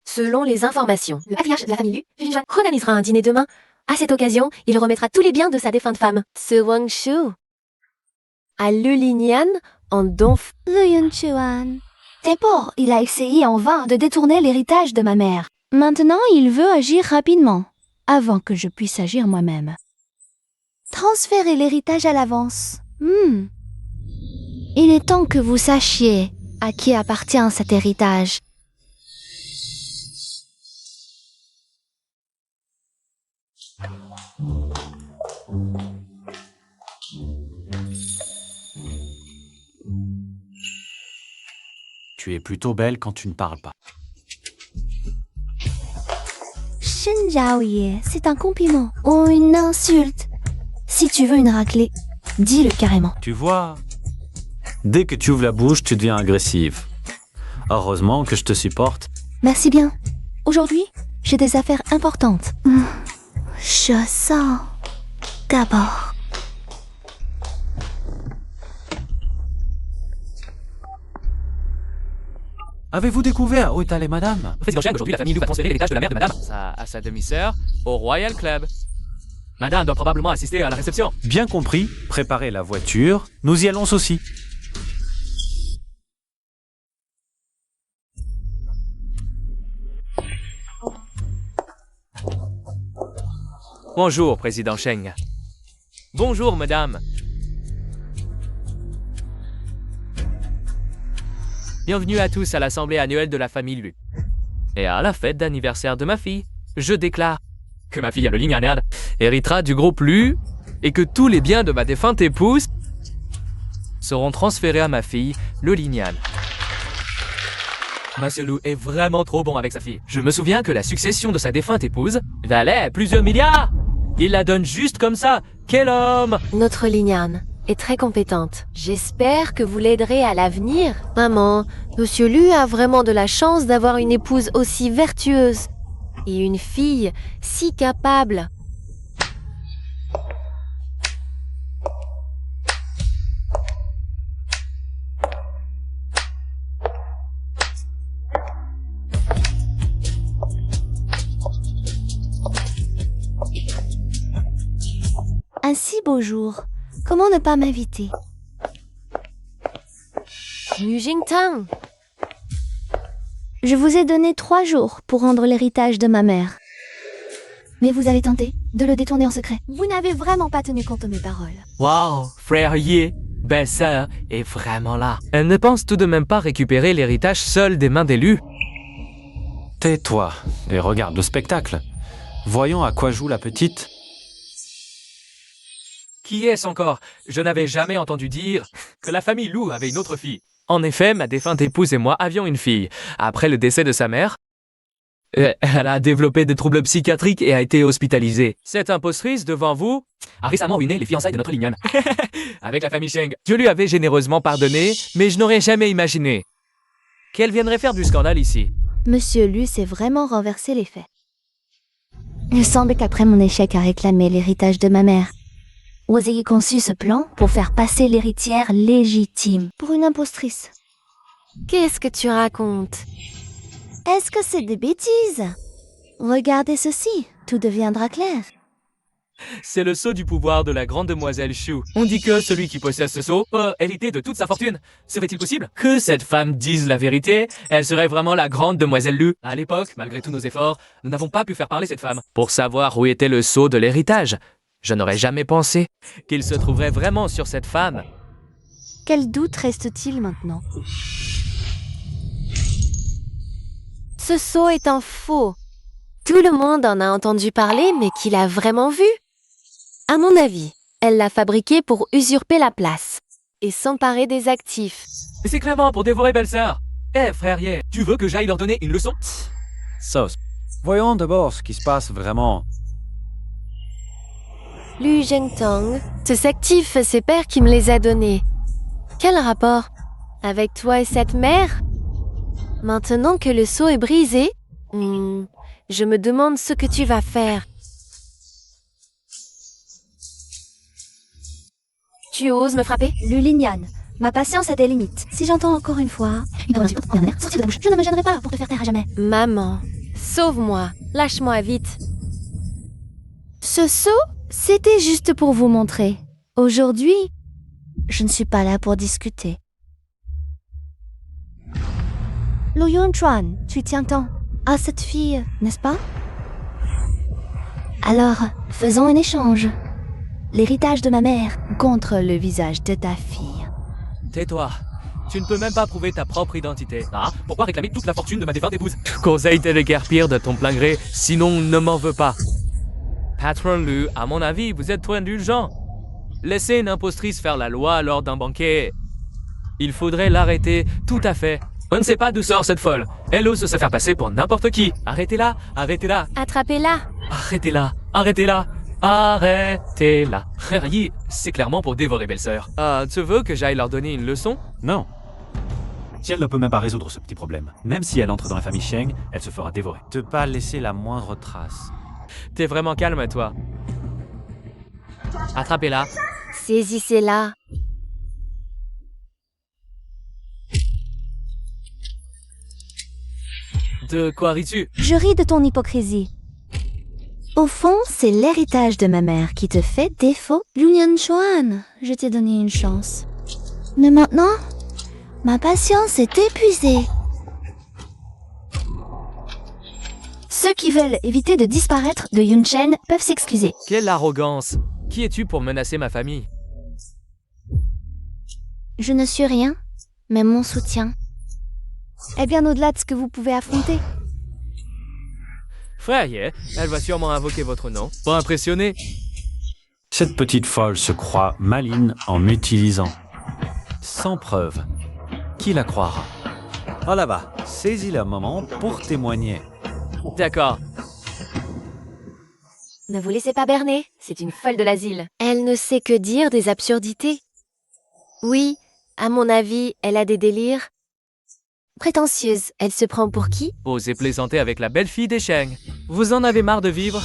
Selon les informations, le patriarche de la famille Lu, Junjuan, organisera un dîner demain. À cette occasion, il remettra tous les biens de sa défunte femme, ce Wang Shu, à Lu Linian en don. Lu Yunchuan. T'es pauvre, il a essayé en vain de détourner l'héritage de ma mère. Maintenant, il veut agir rapidement, avant que je puisse agir moi-même. Transférer l'héritage à l'avance. Il est temps que vous sachiez à qui appartient cet héritage. Tu es plutôt belle quand tu ne parles pas. Shen Jiaoye, c'est un compliment ou une insulte. Si tu veux une raclée, dis-le carrément. Tu vois, dès que tu ouvres la bouche, tu deviens agressive. Heureusement que je te supporte. Merci bien. Aujourd'hui, j'ai des affaires importantes. Je sens d'abord. Avez-vous découvert où est allée madame? Président Cheng, aujourd'hui la famille Lu va transférer l'héritage de la mère de madame à sa demi-sœur au Royal Club. Madame doit probablement assister à la réception. Bien compris, préparez la voiture, nous y allons aussi. Bonjour, Président Cheng. Bonjour, madame. Bienvenue à tous à l'assemblée annuelle de la famille Lu. Et à la fête d'anniversaire de ma fille, je déclare que ma fille, le Lingnan, héritera du groupe Lu et que tous les biens de ma défunte épouse seront transférés à ma fille, le Lingnan. Monsieur Lu est vraiment trop bon avec sa fille. Je me souviens que la succession de sa défunte épouse valait plusieurs milliards. Il la donne juste comme ça. Quel homme! Notre Linian est très compétente. J'espère que vous l'aiderez à l'avenir. Maman, Monsieur Lu a vraiment de la chance d'avoir une épouse aussi vertueuse et une fille si capable. Un si beau jour. Comment ne pas m'inviter? Lu Jingtang, Je vous ai donné 3 jours pour rendre l'héritage de ma mère. Mais vous avez tenté de le détourner en secret. Vous n'avez vraiment pas tenu compte de mes paroles. Waouh, frère Ye, belle-sœur, est vraiment là. Elle ne pense tout de même pas récupérer l'héritage seul des mains d'élus. Tais-toi et regarde le spectacle. Voyons à quoi joue la petite. Qui est-ce encore? Je n'avais jamais entendu dire que la famille Lu avait une autre fille. En effet, ma défunte épouse et moi avions une fille. Après le décès de sa mère, elle a développé des troubles psychiatriques et a été hospitalisée. Cette impostrice devant vous a récemment ruiné les fiançailles de notre Lingnan. Avec la famille Cheng. Je lui avais généreusement pardonné, mais je n'aurais jamais imaginé qu'elle viendrait faire du scandale ici. Monsieur Lu s'est vraiment renversé les faits. Il semble qu'après mon échec à réclamer l'héritage de ma mère, vous ayez conçu ce plan pour faire passer l'héritière légitime pour une impostrice. Qu'est-ce que tu racontes? Est-ce que c'est des bêtises? Regardez ceci, tout deviendra clair. C'est le sceau du pouvoir de la grande demoiselle Shu. On dit que celui qui possède ce sceau peut hériter de toute sa fortune. Serait-il possible que cette femme dise la vérité? Elle serait vraiment la grande demoiselle Lu. À l'époque, malgré tous nos efforts, nous n'avons pas pu faire parler cette femme. Pour savoir où était le sceau de l'héritage, je n'aurais jamais pensé qu'il se trouverait vraiment sur cette femme. Quel doute reste-t-il maintenant? Ce sceau est un faux. Tout le monde en a entendu parler, mais qui l'a vraiment vu? À mon avis, elle l'a fabriqué pour usurper la place et s'emparer des actifs. Mais c'est clairement pour dévorer belle-sœur. Frère Ye, tu veux que j'aille leur donner une leçon? Sauce. Voyons d'abord ce qui se passe vraiment. Lu Jingtong, ces actifs, c'est père qui me les a donnés. Quel rapport avec toi et cette mère? Maintenant que le sceau est brisé, je me demande ce que tu vas faire. Tu oses me frapper? Lulinian, ma patience a des limites. Si j'entends encore une fois une parole insultante en sortir de la bouche, je ne me gênerai pas pour te faire taire à jamais. Maman, sauve-moi, lâche-moi vite. Ce sceau, c'était juste pour vous montrer. Aujourd'hui, je ne suis pas là pour discuter. Lu Yunchuan, tu tiens tant à cette fille, n'est-ce pas? Alors, faisons un échange. L'héritage de ma mère contre le visage de ta fille. Tais-toi. Tu ne peux même pas prouver ta propre identité. Ah, pourquoi réclamer toute la fortune de ma défunte épouse? Conseille de guerre de ton plein gré, sinon ne m'en veux pas. Patron Lu, à mon avis, vous êtes trop indulgent. Laissez une impostrice faire la loi lors d'un banquet. Il faudrait l'arrêter, tout à fait. On ne sait pas d'où sort cette folle. Elle ose se faire passer pour n'importe qui. Arrêtez-la, arrêtez-la, Attrapez-la. arrêtez-la, arrêtez-la, arrêtez-la. Frère Yi, c'est clairement pour dévorer belle-sœur. Tu veux que j'aille leur donner une leçon? Non. Si elle ne peut même pas résoudre ce petit problème, même si elle entre dans la famille Sheng, elle se fera dévorer. Ne pas laisser la moindre trace. T'es vraiment calme, toi. Attrapez-la. Saisissez-la. De quoi ris-tu? Je ris de ton hypocrisie. Au fond, c'est l'héritage de ma mère qui te fait défaut. Lu Yunchuan, je t'ai donné une chance. Mais maintenant, ma patience est épuisée. Ceux qui veulent éviter de disparaître de Yunchen peuvent s'excuser. Quelle arrogance! Qui es-tu pour menacer ma famille? Je ne suis rien, mais mon soutien est bien au-delà de ce que vous pouvez affronter. Frère Ye, elle va sûrement invoquer votre nom. Pas impressionné? Cette petite folle se croit maligne en m'utilisant. Sans preuve. Qui la croira? Oh là-bas, saisis le moment pour témoigner. D'accord. Ne vous laissez pas berner, c'est une folle de l'asile. Elle ne sait que dire des absurdités. Oui, à mon avis, elle a des délires. Prétentieuse, elle se prend pour qui? Osez plaisanter avec la belle-fille des Sheng. Vous en avez marre de vivre?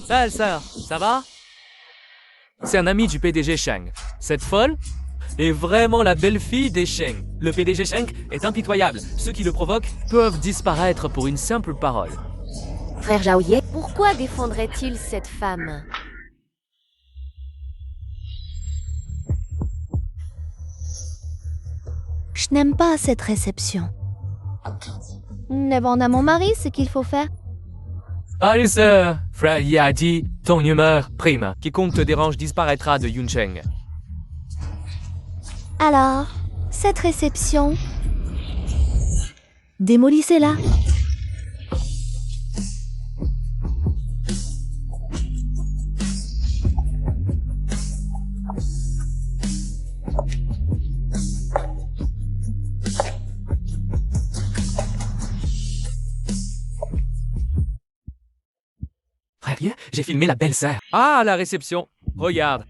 Belle-sœur, ça va? C'est un ami du PDG Sheng. Cette folle est vraiment la belle-fille des Sheng. Le PDG Sheng est impitoyable. Ceux qui le provoquent peuvent disparaître pour une simple parole. Frère Zhao Ye, pourquoi défendrait-il cette femme? Je n'aime pas cette réception. Demande à mon mari ce qu'il faut faire. Allez, sœur, frère Yi a dit, ton humeur prime. Quiconque te dérange disparaîtra de Yuncheng. Alors, cette réception, démolissez-la. Frère Yi, j'ai filmé la belle-sœur. Ah, la réception. Regarde.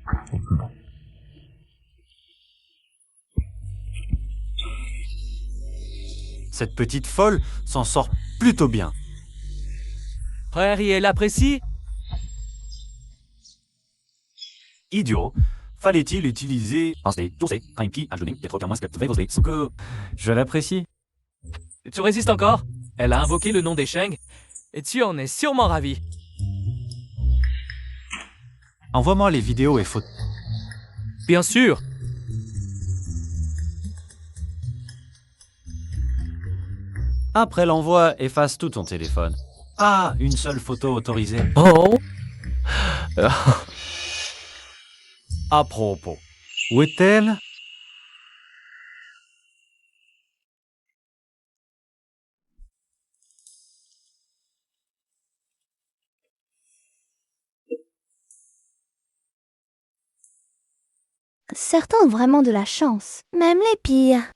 Cette petite folle s'en sort plutôt bien. Frère, et elle apprécie? Idiot. Fallait-il utiliser... Je l'apprécie. Tu résistes encore? Elle a invoqué le nom des Sheng, et tu en es sûrement ravi. Envoie-moi les vidéos et photos. Bien sûr. Après l'envoi, efface tout ton téléphone. Ah, une seule photo autorisée. Oh. À propos. Où est-elle? Certains ont vraiment de la chance, même les pires.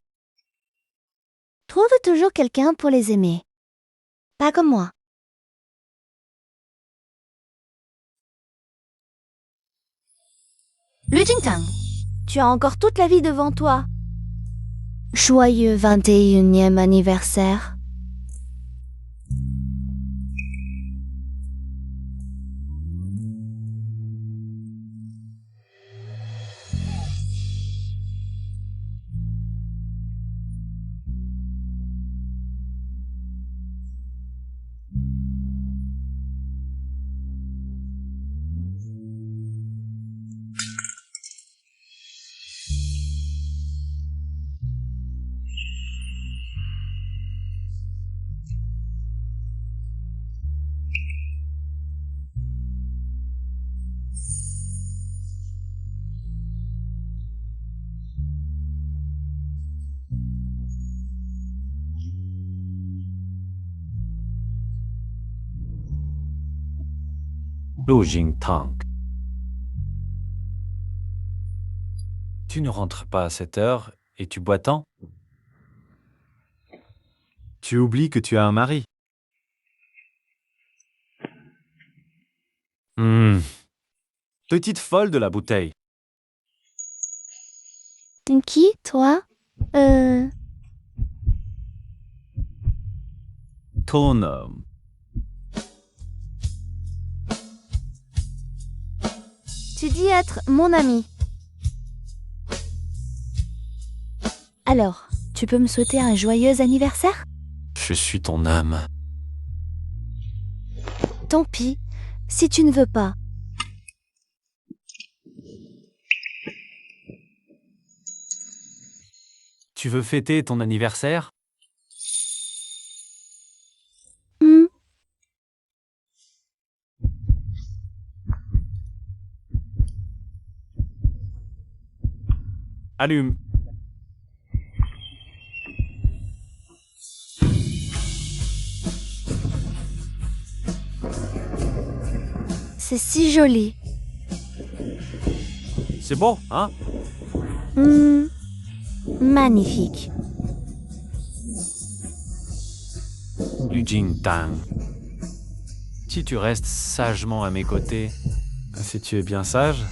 Trouve toujours quelqu'un pour les aimer. Pas comme moi. Lu Jingtang, tu as encore toute la vie devant toi. Joyeux 21e anniversaire. Lu Jingtang. Tu ne rentres pas à cette heure et tu bois tant? Tu oublies que tu as un mari. Petite folle de la bouteille. Qui, toi? Ton homme. Tu dis être mon ami. Alors, tu peux me souhaiter un joyeux anniversaire? Je suis ton âme. Tant pis, si tu ne veux pas. Tu veux fêter ton anniversaire? Hmm. Allume. C'est si joli. C'est beau, hein? Magnifique. Lu Jingtang. Si tu restes sagement à mes côtés, si tu es bien sage,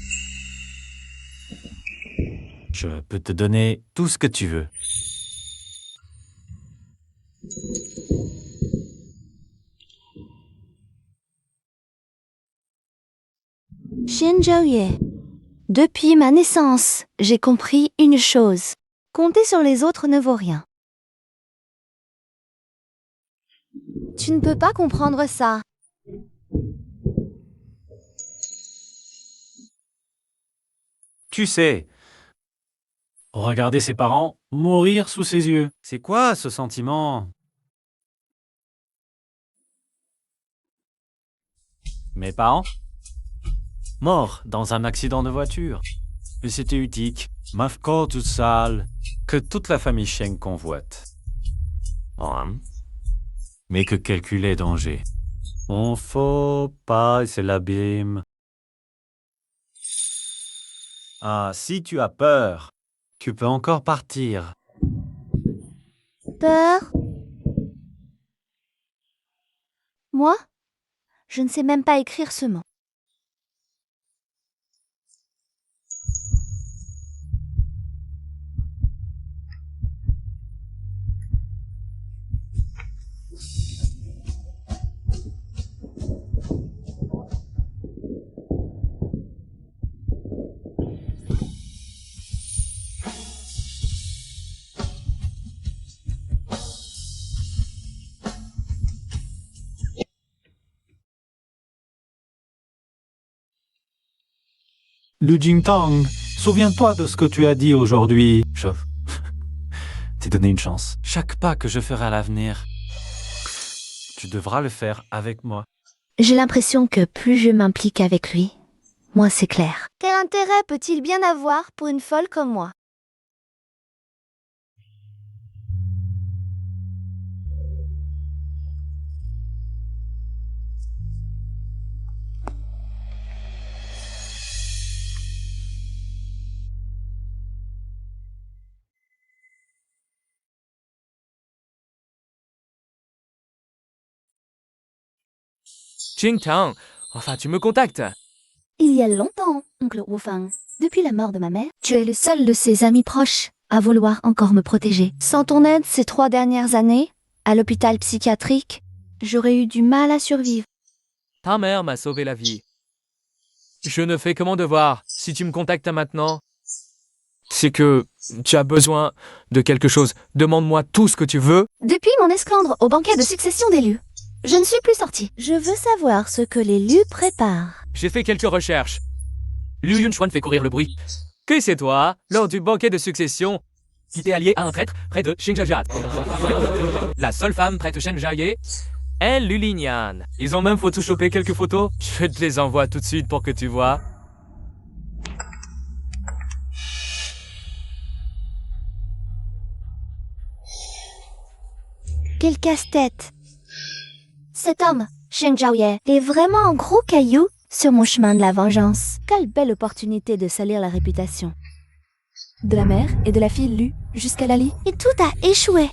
je peux te donner tout ce que tu veux. Xin Zhouye. Depuis ma naissance, j'ai compris une chose. Compter sur les autres ne vaut rien. Tu ne peux pas comprendre ça. Tu sais, regarder ses parents mourir sous ses yeux. C'est quoi ce sentiment? Mes parents? Morts dans un accident de voiture. Et c'était utique. Mafko tout sale. Que toute la famille Sheng convoite. Mais que calculer danger. On faut pas, c'est l'abîme. Ah, si tu as peur, tu peux encore partir. Peur? Moi? Je ne sais même pas écrire ce mot. Lu Jingtang, souviens-toi de ce que tu as dit aujourd'hui. Je t'ai donné une chance. Chaque pas que je ferai à l'avenir, tu devras le faire avec moi. J'ai l'impression que plus je m'implique avec lui, moins c'est clair. Quel intérêt peut-il bien avoir pour une folle comme moi? Jingtang, enfin tu me contactes. Il y a longtemps, oncle Wufang. Depuis la mort de ma mère, tu es le seul de ses amis proches à vouloir encore me protéger. Sans ton aide ces 3 dernières années, à l'hôpital psychiatrique, j'aurais eu du mal à survivre. Ta mère m'a sauvé la vie. Je ne fais que mon devoir. Si tu me contactes maintenant, c'est que tu as besoin de quelque chose. Demande-moi tout ce que tu veux. Depuis mon esclandre au banquet de succession d'élus, je ne suis plus sortie. Je veux savoir ce que l'élu prépare. J'ai fait quelques recherches. Liu Yunchuan fait courir le bruit. Que c'est toi, lors du banquet de succession, qui t'es allié à un traître près de Xingzhajia. La seule femme près de Shenjaye est Lu Linian. Ils ont même photoshopé quelques photos. Je te les envoie tout de suite pour que tu vois. Quel casse-tête! Cet homme, Sheng Zhaoye, est vraiment un gros caillou sur mon chemin de la vengeance. Quelle belle opportunité de salir la réputation de la mère et de la fille Lu jusqu'à Lali. Et tout a échoué.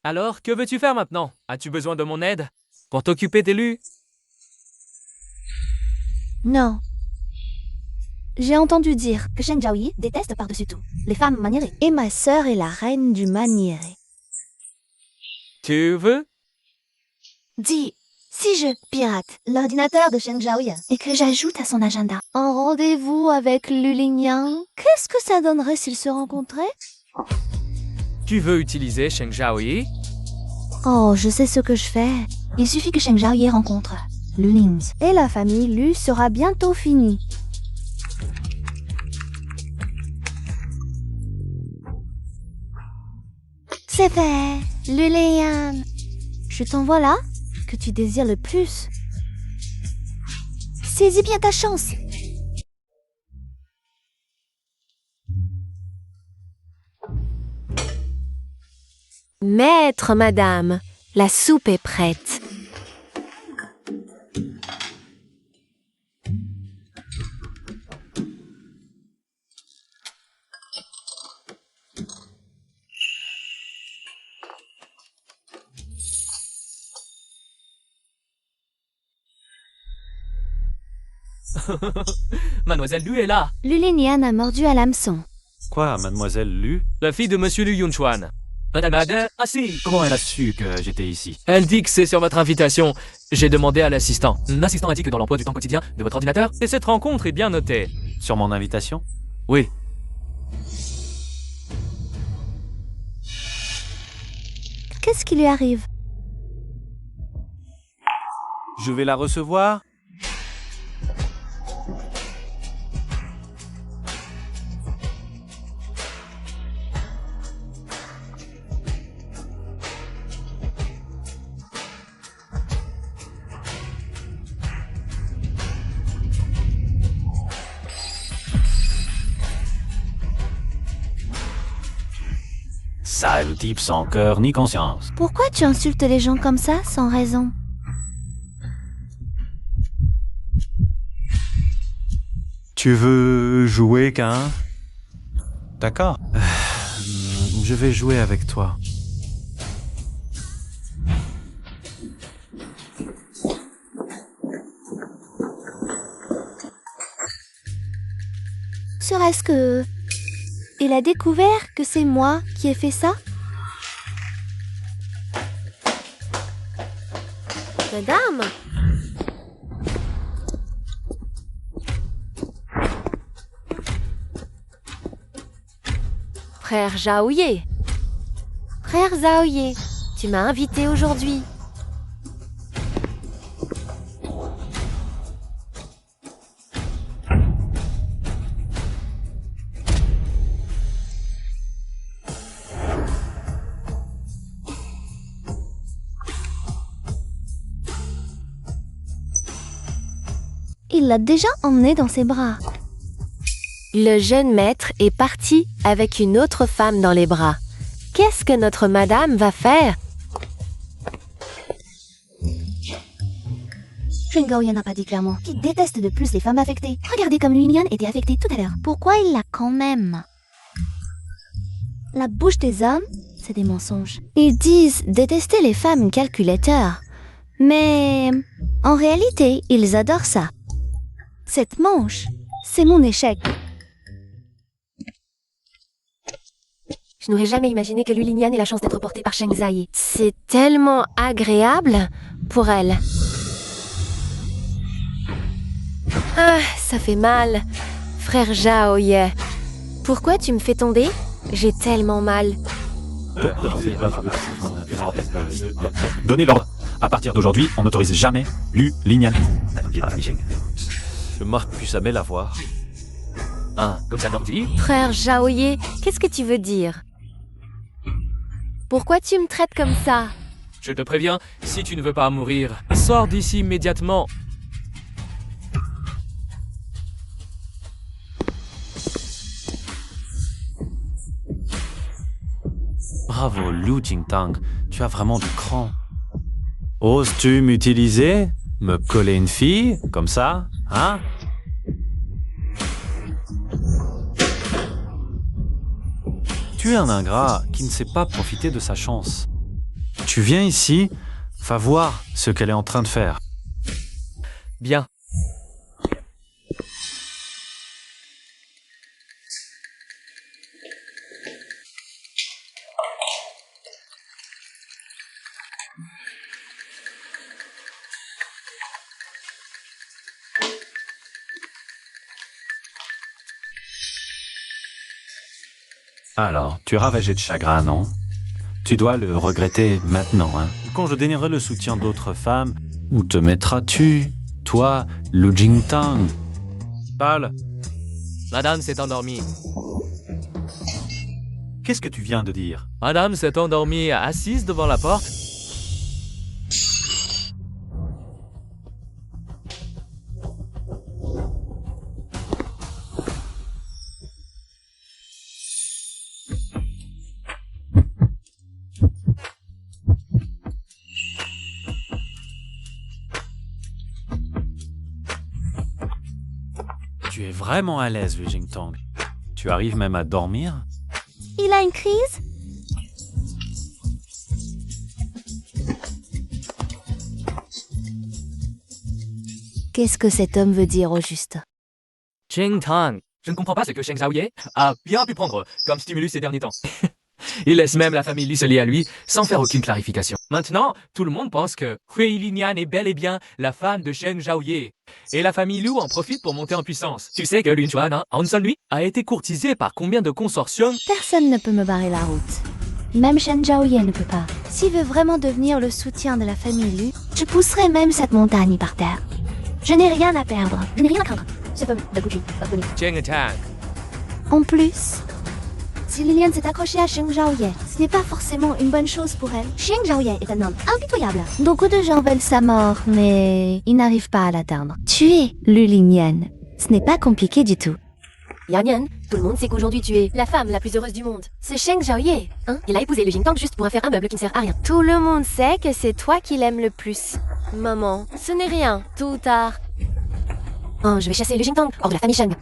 Alors, que veux-tu faire maintenant? As-tu besoin de mon aide pour t'occuper d'élus? Non. J'ai entendu dire que Sheng Zhaoye déteste par-dessus tout les femmes maniérées. Et ma sœur est la reine du maniéré. Tu veux? Dis, si je pirate l'ordinateur de Sheng Zhaoye et que j'ajoute à son agenda un rendez-vous avec Lu Linian, qu'est-ce que ça donnerait s'ils se rencontraient? Tu veux utiliser Sheng Zhaoyi? Oh, je sais ce que je fais. Il suffit que Sheng Zhaoye rencontre Lu Lins. Et la famille Lu sera bientôt finie. C'est fait, Lu Linian. Je t'envoie là que tu désires le plus. Saisis bien ta chance. Maître, madame, la soupe est prête. Mademoiselle Lu est là. Lu Linian a mordu à l'hameçon. Quoi, mademoiselle Lu? La fille de monsieur Lu Yunchuan. Madame, assis. Comment elle a su que j'étais ici? Elle dit que c'est sur votre invitation. J'ai demandé à l'assistant. L'assistant a dit que dans l'emploi du temps quotidien de votre ordinateur, et cette rencontre est bien notée. Sur mon invitation? Oui. Qu'est-ce qui lui arrive? Je vais la recevoir? Sale type sans cœur ni conscience. Pourquoi tu insultes les gens comme ça, sans raison? Tu veux jouer, Cain? D'accord. Je vais jouer avec toi. Serait-ce que... Il a découvert que c'est moi qui ai fait ça? Madame, frère Zhaoye. Frère Zhaoye, tu m'as invité aujourd'hui. Il l'a déjà emmenée dans ses bras. Le jeune maître est parti avec une autre femme dans les bras. Qu'est-ce que notre madame va faire? Shen Gaoyan n'a pas dit clairement qu'il déteste de plus les femmes affectées. Regardez comme Lilian était affectée tout à l'heure. Pourquoi il l'a quand même? La bouche des hommes, c'est des mensonges. Ils disent détester les femmes calculateurs. Mais en réalité, ils adorent ça. Cette manche, c'est mon échec. Je n'aurais jamais imaginé que Lulinian ait la chance d'être portée par Sheng Zai. C'est tellement agréable pour elle. Ah, ça fait mal. Frère Zhaoye. Pourquoi tu me fais tomber? J'ai tellement mal. Donnez l'ordre. À partir d'aujourd'hui, on n'autorise jamais Lu Linian. Je marque plus jamais la voir. Comme ça, dit. Frère Zhaoye, qu'est-ce que tu veux dire? Pourquoi tu me traites comme ça? Je te préviens, si tu ne veux pas mourir, sors d'ici immédiatement. Bravo, Liu Jingtang. Tu as vraiment du cran. Oses-tu m'utiliser? Me coller une fille? Comme ça? Hein? Tu es un ingrat qui ne sait pas profiter de sa chance. Tu viens ici, va voir ce qu'elle est en train de faire. Bien. Alors, tu es ravagé de chagrin, non? Tu dois le regretter maintenant, hein? Quand je dénierai le soutien d'autres femmes, où te mettras-tu, toi, Liu Jingtang? Parle. Madame s'est endormie. Qu'est-ce que tu viens de dire? Madame s'est endormie assise devant la porte. Tu es vraiment à l'aise, Liu Jingtang. Tu arrives même à dormir? Il a une crise? Qu'est-ce que cet homme veut dire au juste? Jingtang, je ne comprends pas ce que Sheng Zhaoye a bien pu prendre comme stimulus ces derniers temps. Il laisse même la famille Li se lier à lui sans faire aucune clarification. Maintenant, tout le monde pense que Hui Linian est bel et bien la femme de Sheng Zhaoye. Et la famille Liu en profite pour monter en puissance. Tu sais que Lun Chuan, Hanson lui, a été courtisé par combien de consortiums? Personne ne peut me barrer la route. Même Shen Zhaoye ne peut pas. S'il veut vraiment devenir le soutien de la famille Lu, je pousserai même cette montagne par terre. Je n'ai rien à perdre. Je n'ai rien à craindre. C'est comme de Gucci. Cheng Tang. En plus, si Lilian s'est accrochée à Sheng Zhaoye, ce n'est pas forcément une bonne chose pour elle. Sheng Zhaoye est un homme impitoyable. Beaucoup de gens veulent sa mort, mais ils n'arrivent pas à l'atteindre. Tuer Lu Linian, ce n'est pas compliqué du tout. Yan, tout le monde sait qu'aujourd'hui tu es la femme la plus heureuse du monde. C'est Sheng Zhaoye, hein? Il a épousé Liu Jingtang juste pour faire un meuble qui ne sert à rien. Tout le monde sait que c'est toi qui l'aimes le plus. Maman, ce n'est rien, tôt ou tard. Oh, je vais chasser Liu Jingtang hors de la famille Sheng.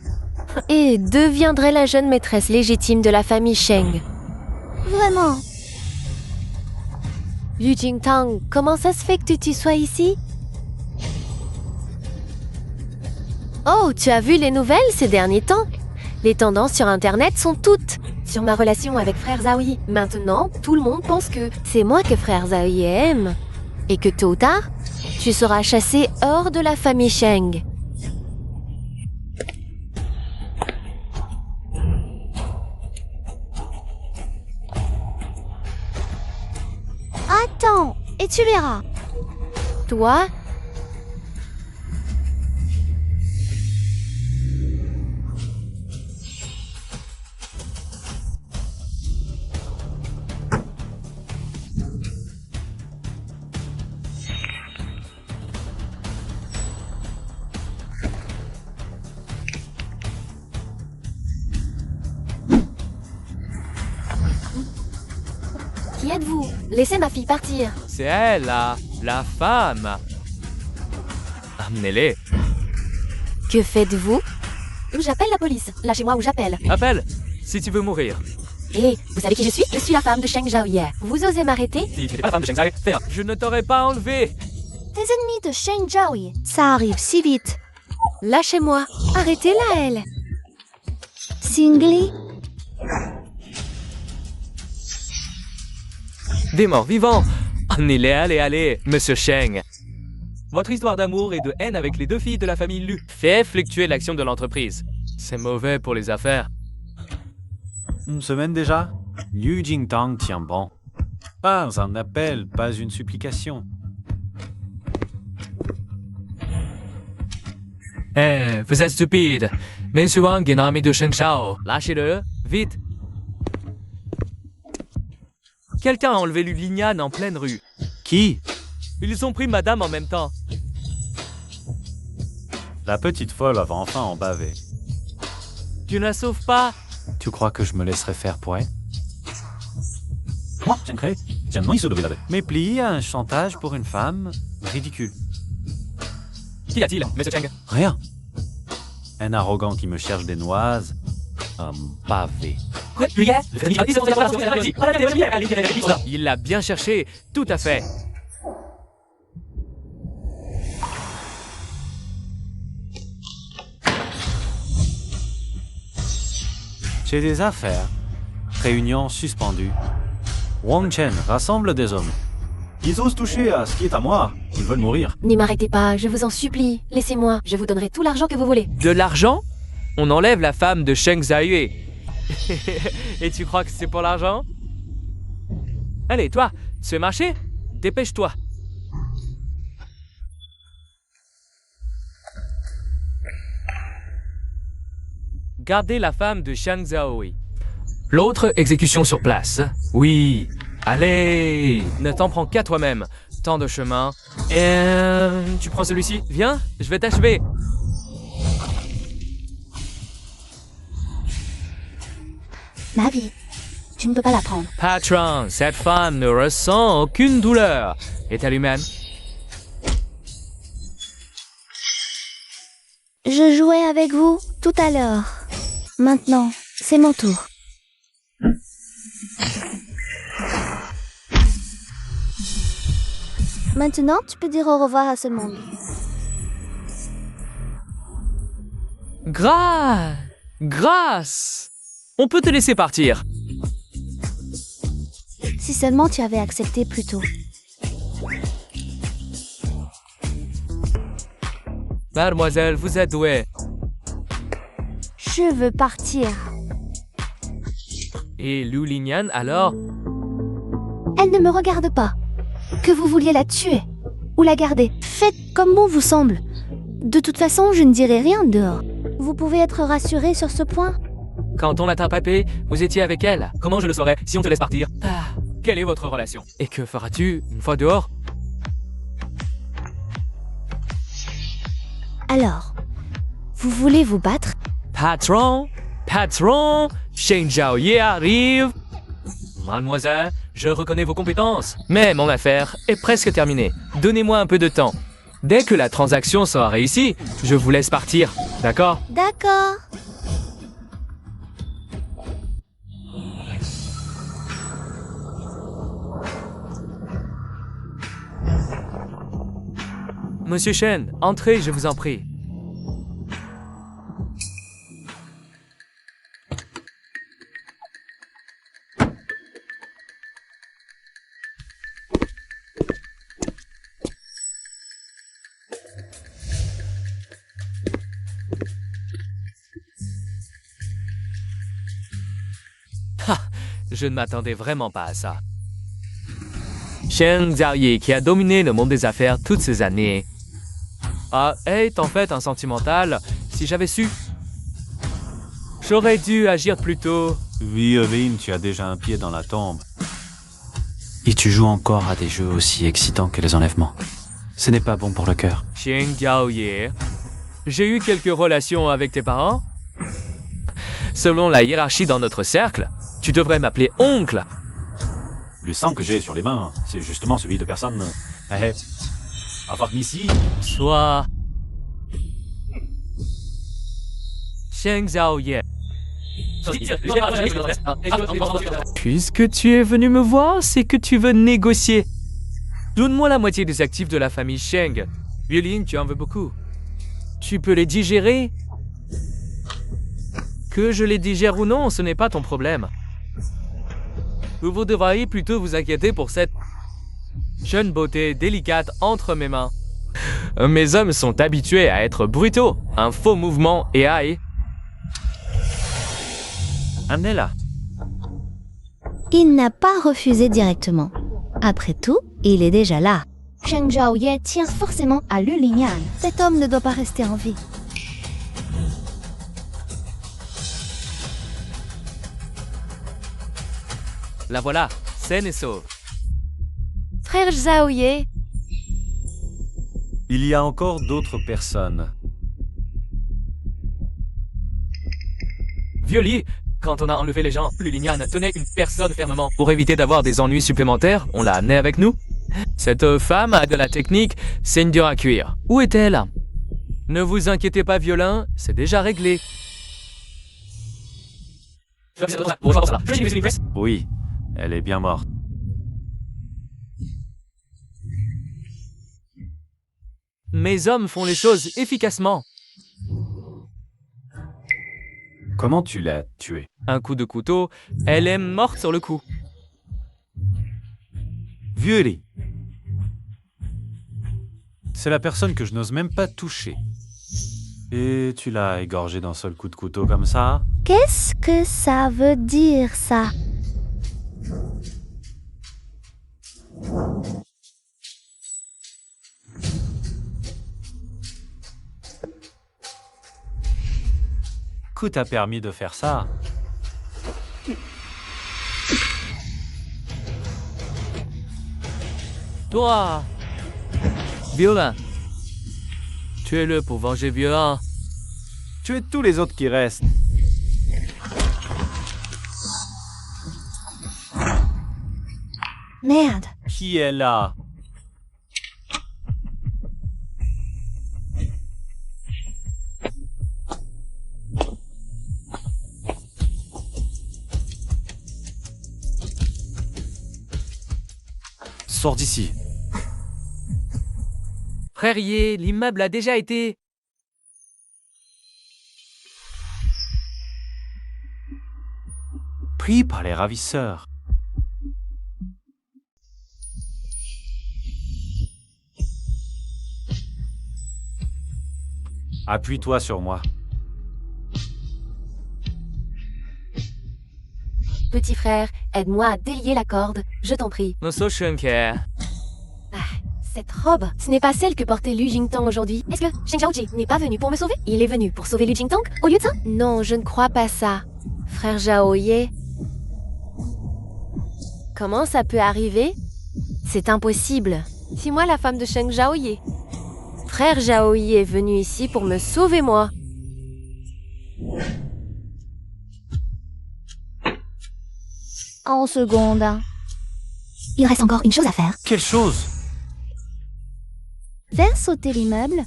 Et deviendrai la jeune maîtresse légitime de la famille Sheng. Vraiment? Liu Jingtang, comment ça se fait que tu sois ici? Oh, tu as vu les nouvelles ces derniers temps? Les tendances sur Internet sont toutes sur ma relation avec frère Zhaoye. Maintenant, tout le monde pense que c'est moi que frère Zhaoye aime. Et que tôt ou tard, tu seras chassé hors de la famille Sheng. Attends, et tu verras. Toi, faites-vous? Laissez ma fille partir. C'est elle, la femme. Amenez-les. Que faites-vous? J'appelle la police. Lâchez-moi ou j'appelle. Appelle, si tu veux mourir. Hé, vous savez qui je suis? Je suis la femme de Sheng Zhaoye. Vous osez m'arrêter? Si tu n'es pas la femme de Sheng Zhaoye, fais. Je ne t'aurais pas enlevé. Des ennemis de Sheng Zhaoye. Ça arrive si vite. Lâchez-moi. Arrêtez-la, elle. Singli, Des morts vivants. Amenez-les, allez, monsieur Sheng. Votre histoire d'amour et de haine avec les deux filles de la famille Lu fait fluctuer l'action de l'entreprise. C'est mauvais pour les affaires. Une semaine déjà? Liu Jingtang tient bon. Pas un appel, pas une supplication. Vous êtes stupide. Monsieur Wang est un ami de Sheng Shao. Lâchez-le, vite. Quelqu'un a enlevé Lu Lingnan en pleine rue. Qui? Ils ont pris madame en même temps. La petite folle va enfin en baver. Tu ne la sauves pas. Tu crois que je me laisserai faire pour elle? Mais plier à un chantage pour une femme? Ridicule. Qu'y a-t-il, monsieur Cheng? Rien. Un arrogant qui me cherche des noises. Un bavé. Il l'a bien cherché, tout à fait. J'ai des affaires. Réunion suspendue. Wang Chen rassemble des hommes. Ils osent toucher à ce qui est à moi. Ils veulent mourir. Ne m'arrêtez pas, je vous en supplie. Laissez-moi, je vous donnerai tout l'argent que vous voulez. De l'argent? On enlève la femme de Sheng Zhaoye. Et tu crois que c'est pour l'argent? Allez, toi, tu sais marcher? Dépêche-toi. Gardez la femme de Sheng Zhaoye. L'autre, exécution sur place. Oui. Allez, ne t'en prends qu'à toi-même. Tant de chemin. Et tu prends celui-ci? Viens, je vais t'achever. ma vie, tu ne peux pas la prendre. Patron, cette femme ne ressent aucune douleur. Est-elle humaine? Je jouais avec vous tout à l'heure. Maintenant, c'est mon tour. Maintenant, tu peux dire au revoir à ce monde. Grâce. On peut te laisser partir. Si seulement tu avais accepté plus tôt. Mademoiselle, vous êtes douée. Je veux partir. Et Lu Lingnan, alors? Elle ne me regarde pas. Que vous vouliez la tuer ou la garder, faites comme bon vous semble. De toute façon, je ne dirai rien dehors. Vous pouvez être rassuré sur ce point? Quand on l'a tapé, vous étiez avec elle. Comment je le saurais si on te laisse partir? Quelle est votre relation? Et que feras-tu une fois dehors? Alors, vous voulez vous battre? Patron, Sheng Zhaoye arrive. Mademoiselle, je reconnais vos compétences, mais mon affaire est presque terminée. Donnez-moi un peu de temps. Dès que la transaction sera réussie, je vous laisse partir, d'accord? D'accord. Monsieur Shen, entrez, je vous en prie. Je ne m'attendais vraiment pas à ça. Sheng Zhaoye, qui a dominé le monde des affaires toutes ces années, est en fait un sentimental. Si j'avais su, j'aurais dû agir plus tôt. Oui, Evelyn, tu as déjà un pied dans la tombe. Et tu joues encore à des jeux aussi excitants que les enlèvements. Ce n'est pas bon pour le cœur. Sheng Zhaoye, j'ai eu quelques relations avec tes parents. Selon la hiérarchie dans notre cercle, tu devrais m'appeler oncle. Le sang que j'ai sur les mains, c'est justement celui de personne. Avoir ici. Sois... Sheng Xiaoye. Puisque tu es venu me voir, c'est que tu veux négocier. Donne-moi la moitié des actifs de la famille Sheng. Violin, tu en veux beaucoup. Tu peux les digérer? Que je les digère ou non, ce n'est pas ton problème. Vous devriez plutôt vous inquiéter pour cette jeune beauté délicate entre mes mains. Mes hommes sont habitués à être brutaux, un faux mouvement et aïe. Amenez-la. Il n'a pas refusé directement. Après tout, il est déjà là. Sheng Xiaoye tient forcément à Lu Lingyan. Cet homme ne doit pas rester en vie. La voilà, saine et sauve. Frère Xiaoye, Il y a encore d'autres personnes. Violi, quand on a enlevé les gens, Lulinian tenait une personne fermement. Pour éviter d'avoir des ennuis supplémentaires, on l'a amenée avec nous. Cette femme a de la technique, c'est une dure à cuire. Où est-elle? Ne vous inquiétez pas, Violin, c'est déjà réglé. Oui, elle est bien morte. Mes hommes font les choses efficacement. Comment tu l'as tuée? Un coup de couteau, elle est morte sur le coup. Violi. C'est la personne que je n'ose même pas toucher. Et tu l'as égorgée d'un seul coup de couteau comme ça? Qu'est-ce que ça veut dire, ça? Coup t'a permis de faire ça? Toi, Violin, tuez-le pour venger Violin. Tuez tous les autres qui restent. Merde. Qui est là? Sors d'ici. Frère Yé, l'immeuble a déjà été... Pris par les ravisseurs. Appuie-toi sur moi. petit frère, aide-moi à délier la corde, je t'en prie. Nosso Shunker. Cette robe, ce n'est pas celle que portait Lu Jingtang aujourd'hui. Est-ce que Sheng Xiaoji n'est pas venu pour me sauver? Il est venu pour sauver Lu Jingtang au lieu de ça? Non, je ne crois pas ça. Frère Xiaoye. Comment ça peut arriver? C'est impossible. C'est moi la femme de Sheng Xiaoye. Frère Xiaoye est venu ici pour me sauver moi. En seconde. Il reste encore une chose à faire. Quelle chose? Faire sauter l'immeuble.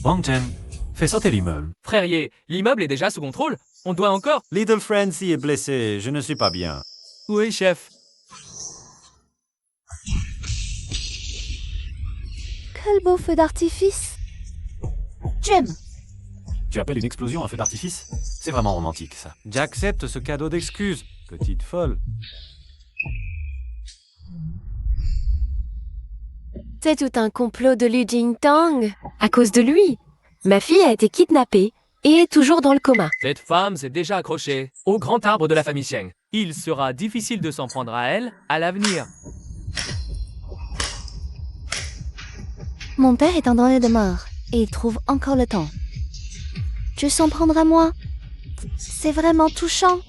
Wang Chen, fais sauter l'immeuble. Frère Yé, l'immeuble est déjà sous contrôle. On doit encore... Little Francie est blessé, je ne suis pas bien. Oui, chef. Quel beau feu d'artifice. J'aime. Tu appelles une explosion un feu d'artifice? C'est vraiment romantique, ça. J'accepte ce cadeau d'excuse, petite folle. C'est tout un complot de Lu Jingtang. À cause de lui, ma fille a été kidnappée et est toujours dans le coma. Cette femme s'est déjà accrochée au grand arbre de la famille Sheng. Il sera difficile de s'en prendre à elle à l'avenir. Mon père est en danger de mort et il trouve encore le temps. Tu s'en prendre à moi? C'est vraiment touchant.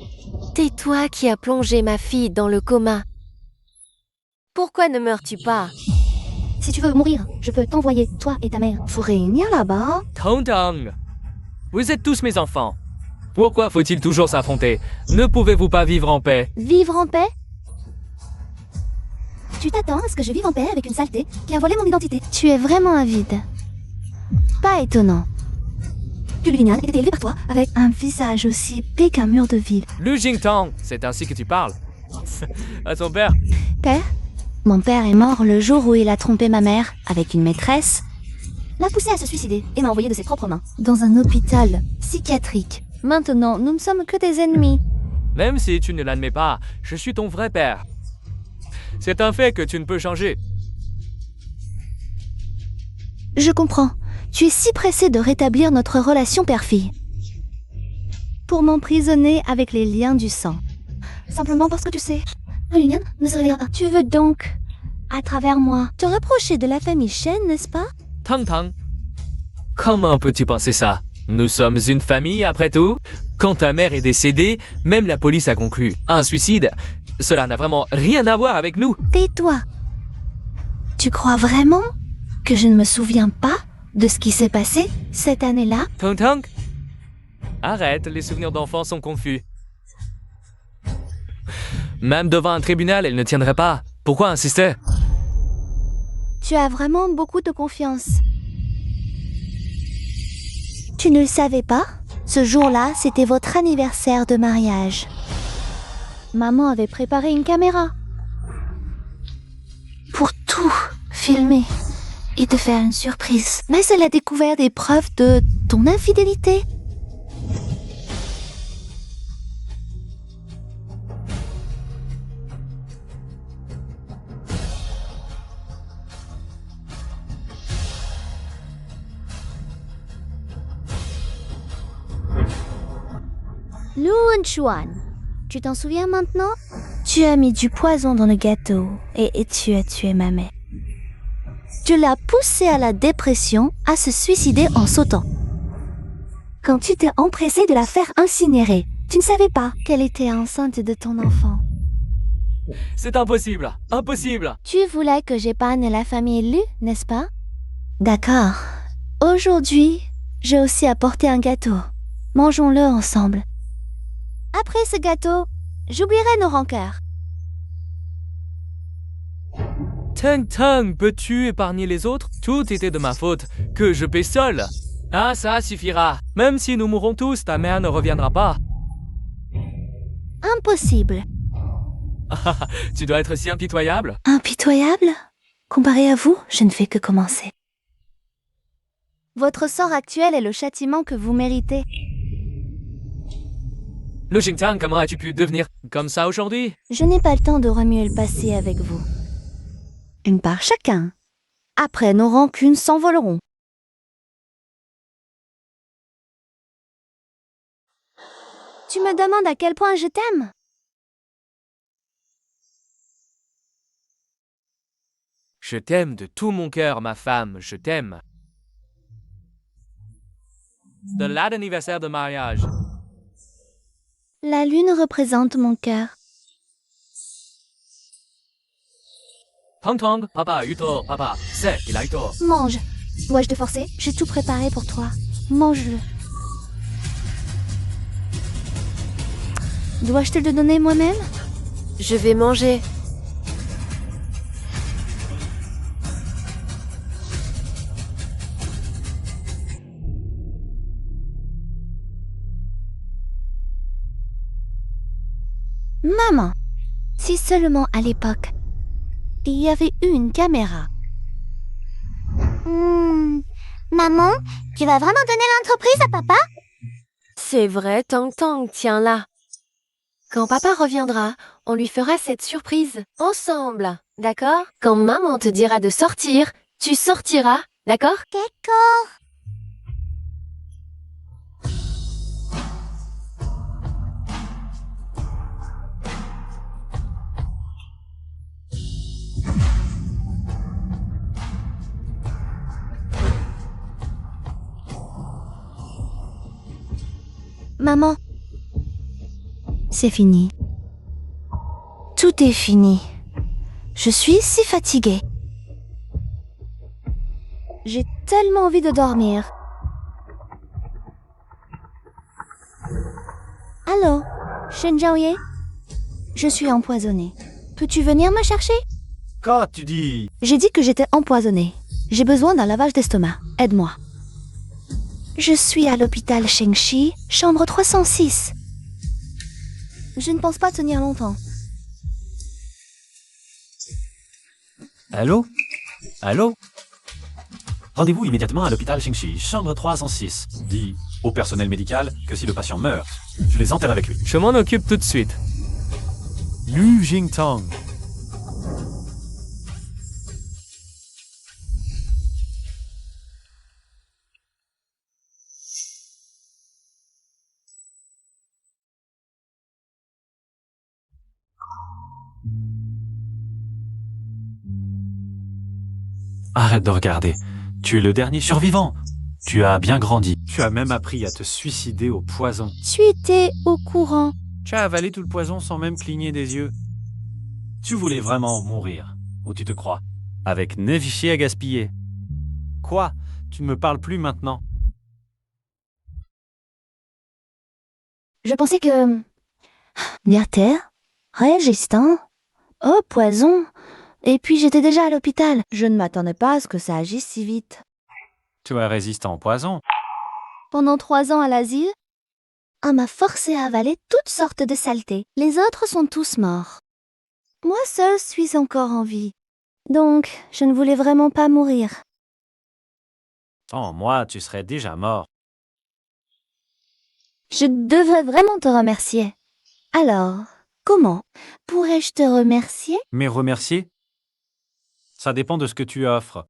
C'est toi qui as plongé ma fille dans le coma. Pourquoi ne meurs-tu pas? Si tu veux mourir, je peux t'envoyer, toi et ta mère. Faut réunir là-bas. Tong, vous êtes tous mes enfants. Pourquoi faut-il toujours s'affronter? Ne pouvez-vous pas vivre en paix? Vivre en paix? Tu t'attends à ce que je vive en paix avec une saleté qui a volé mon identité. Tu es vraiment avide. Pas étonnant. Lilian était élevé par toi avec un visage aussi épais qu'un mur de ville. Lu Jingtang, c'est ainsi que tu parles. À ton père. Père? Mon père est mort le jour où il a trompé ma mère avec une maîtresse, l'a poussé à se suicider et m'a envoyé de ses propres mains dans un hôpital psychiatrique. Maintenant, nous ne sommes que des ennemis. Même si tu ne l'admets pas, je suis ton vrai père. C'est un fait que tu ne peux changer. Je comprends. Tu es si pressé de rétablir notre relation père-fille. Pour m'emprisonner avec les liens du sang. Simplement parce que tu sais, Lilian ne se réveillera pas. Tu veux donc, à travers moi, te rapprocher de la famille Shen, n'est-ce pas? Tang Tang. Comment peux-tu penser ça? Nous sommes une famille après tout. Quand ta mère est décédée, même la police a conclu un suicide. Cela n'a vraiment rien à voir avec nous. Tais-toi. Tu crois vraiment que je ne me souviens pas de ce qui s'est passé cette année-là? Tang Tang. Arrête, les souvenirs d'enfants sont confus. Même devant un tribunal, elle ne tiendrait pas. Pourquoi insister? Tu as vraiment beaucoup de confiance. Tu ne le savais pas? Ce jour-là, c'était votre anniversaire de mariage. Maman avait préparé une caméra pour tout filmer et te faire une surprise. Mais elle a découvert des preuves de ton infidélité. Luan Chuan, tu t'en souviens maintenant? Tu as mis du poison dans le gâteau et tu as tué ma mère. Tu l'as poussée à la dépression, à se suicider en sautant. Quand tu t'es empressé de la faire incinérer, tu ne savais pas qu'elle était enceinte de ton enfant. C'est impossible. Impossible. Tu voulais que j'épargne la famille Lu, n'est-ce pas? D'accord. Aujourd'hui, j'ai aussi apporté un gâteau. Mangeons-le ensemble. Après ce gâteau, j'oublierai nos rancœurs. Tang Tang, peux-tu épargner les autres? Tout était de ma faute. Que je paie seul. Ah, ça suffira. Même si nous mourrons tous, ta mère ne reviendra pas. Impossible. Tu dois être si impitoyable. Impitoyable? Comparé à vous, je ne fais que commencer. Votre sort actuel est le châtiment que vous méritez. Lu Jingtang, comment as-tu pu devenir comme ça aujourd'hui? Je n'ai pas le temps de remuer le passé avec vous. Une part chacun. Après, nos rancunes s'envoleront. Tu me demandes à quel point je t'aime? Je t'aime de tout mon cœur, ma femme, je t'aime. De l'anniversaire de mariage. La lune représente mon cœur. Tang Tang, papa, Yuto, papa, c'est il a Yuto. Mange. Dois-je te forcer? J'ai tout préparé pour toi. Mange-le. Dois-je te le donner moi-même? Je vais manger. Maman, si seulement à l'époque, il y avait eu une caméra. Maman, tu vas vraiment donner l'entreprise à papa? C'est vrai, Tang Tang, tiens là. Quand papa reviendra, on lui fera cette surprise ensemble, d'accord? Quand maman te dira de sortir, tu sortiras, d'accord? D'accord. Maman, c'est fini. Tout est fini. Je suis si fatiguée. J'ai tellement envie de dormir. Allô, Shen Zhaoye? Je suis empoisonnée. Peux-tu venir me chercher? Quoi, tu dis? J'ai dit que j'étais empoisonnée. J'ai besoin d'un lavage d'estomac. Aide-moi. Je suis à l'hôpital Shengxi, chambre 306. Je ne pense pas tenir longtemps. Allô? Allô? Rendez-vous immédiatement à l'hôpital Shengxi, chambre 306. Dis au personnel médical que si le patient meurt, je les enterre avec lui. Je m'en occupe tout de suite. Lu Jingtong. Arrête de regarder. Tu es le dernier survivant. Tu as bien grandi. Tu as même appris à te suicider au poison. Tu étais au courant. Tu as avalé tout le poison sans même cligner des yeux. Tu voulais vraiment mourir. Ou tu te crois? Avec 9 fichiers à gaspiller. Quoi? Tu ne me parles plus maintenant? Je pensais que... Niater, résistant, oh poison. Et puis j'étais déjà à l'hôpital. Je ne m'attendais pas à ce que ça agisse si vite. Tu es résistant au poison. Pendant 3 ans à l'asile, on m'a forcé à avaler toutes sortes de saletés. Les autres sont tous morts. Moi seule suis encore en vie. Donc, je ne voulais vraiment pas mourir. Sans moi, tu serais déjà mort. Je devrais vraiment te remercier. Alors, comment pourrais-je te remercier? Mais remercier? Ça dépend de ce que tu offres.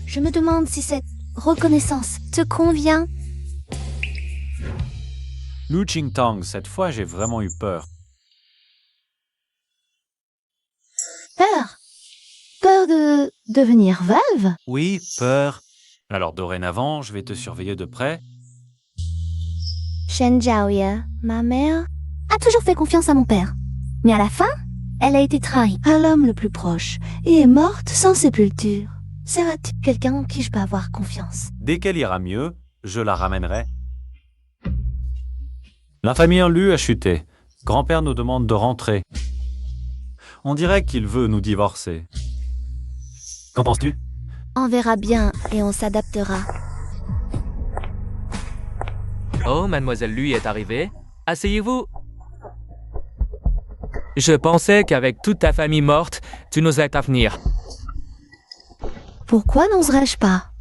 Je me demande si cette reconnaissance te convient. Lu Jingtong, cette fois j'ai vraiment eu peur. Peur? Peur de devenir veuve? Oui, peur. Alors dorénavant, je vais te surveiller de près. Shen Jiaoye, ma mère, a toujours fait confiance à mon père. Mais à la fin, elle a été trahie à l'homme le plus proche et est morte sans sépulture. Serait-il quelqu'un en qui je peux avoir confiance? Dès qu'elle ira mieux, je la ramènerai. La famille en Lu a chuté. Grand-père nous demande de rentrer. On dirait qu'il veut nous divorcer. Qu'en penses-tu? On verra bien et on s'adaptera. Oh, mademoiselle Lui est arrivée. Asseyez-vous. Je pensais qu'avec toute ta famille morte, tu n'osais pas venir. Pourquoi n'oserais-je pas?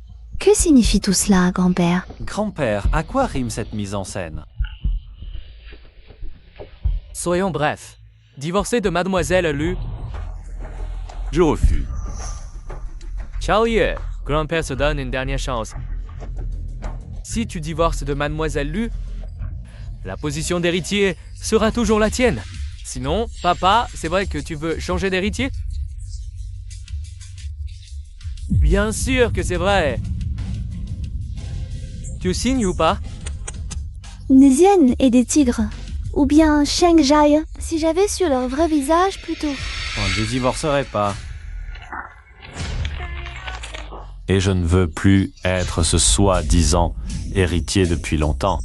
Que signifie tout cela, grand-père? Grand-père, à quoi rime cette mise en scène? Soyons brefs. Divorcer de mademoiselle Lu. Je refuse. Chao Ye, grand-père se donne une dernière chance. Si tu divorces de mademoiselle Lu, la position d'héritier sera toujours la tienne. Sinon, papa, c'est vrai que tu veux changer d'héritier? Bien sûr que c'est vrai. Tu signes ou pas? Des hyènes et des tigres. Ou bien Sheng Jai, si j'avais su leur vrai visage plutôt. On ne les divorcerait pas. Et je ne veux plus être ce soi-disant héritier depuis longtemps.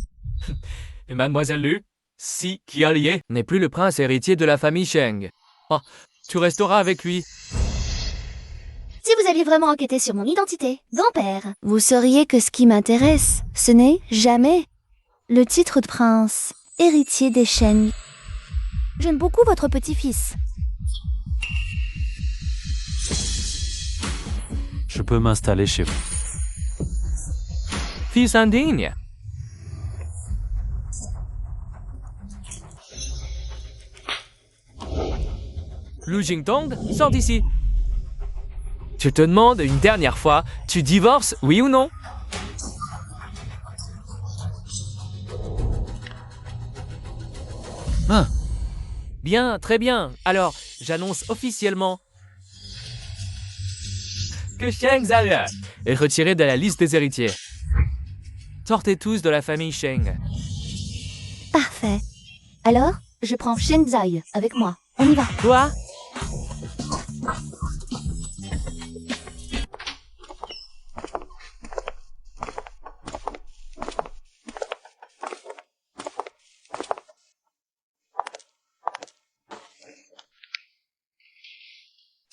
Et mademoiselle Lu, si Qialie n'est plus le prince héritier de la famille Sheng. Oh, tu resteras avec lui. Si vous aviez vraiment enquêté sur mon identité, grand-père, vous sauriez que ce qui m'intéresse, ce n'est jamais le titre de prince, héritier des Sheng. J'aime beaucoup votre petit-fils. Je peux m'installer chez vous. Fils indigne. Lu Jingtong, sors d'ici. Je te demande une dernière fois, tu divorces, oui ou non? Hein? Bien, très bien. Alors, j'annonce officiellement que Sheng Zaya est retiré de la liste des héritiers. Sortez tous de la famille Sheng. Parfait. Alors, je prends Sheng Zai avec moi. On y va. Toi?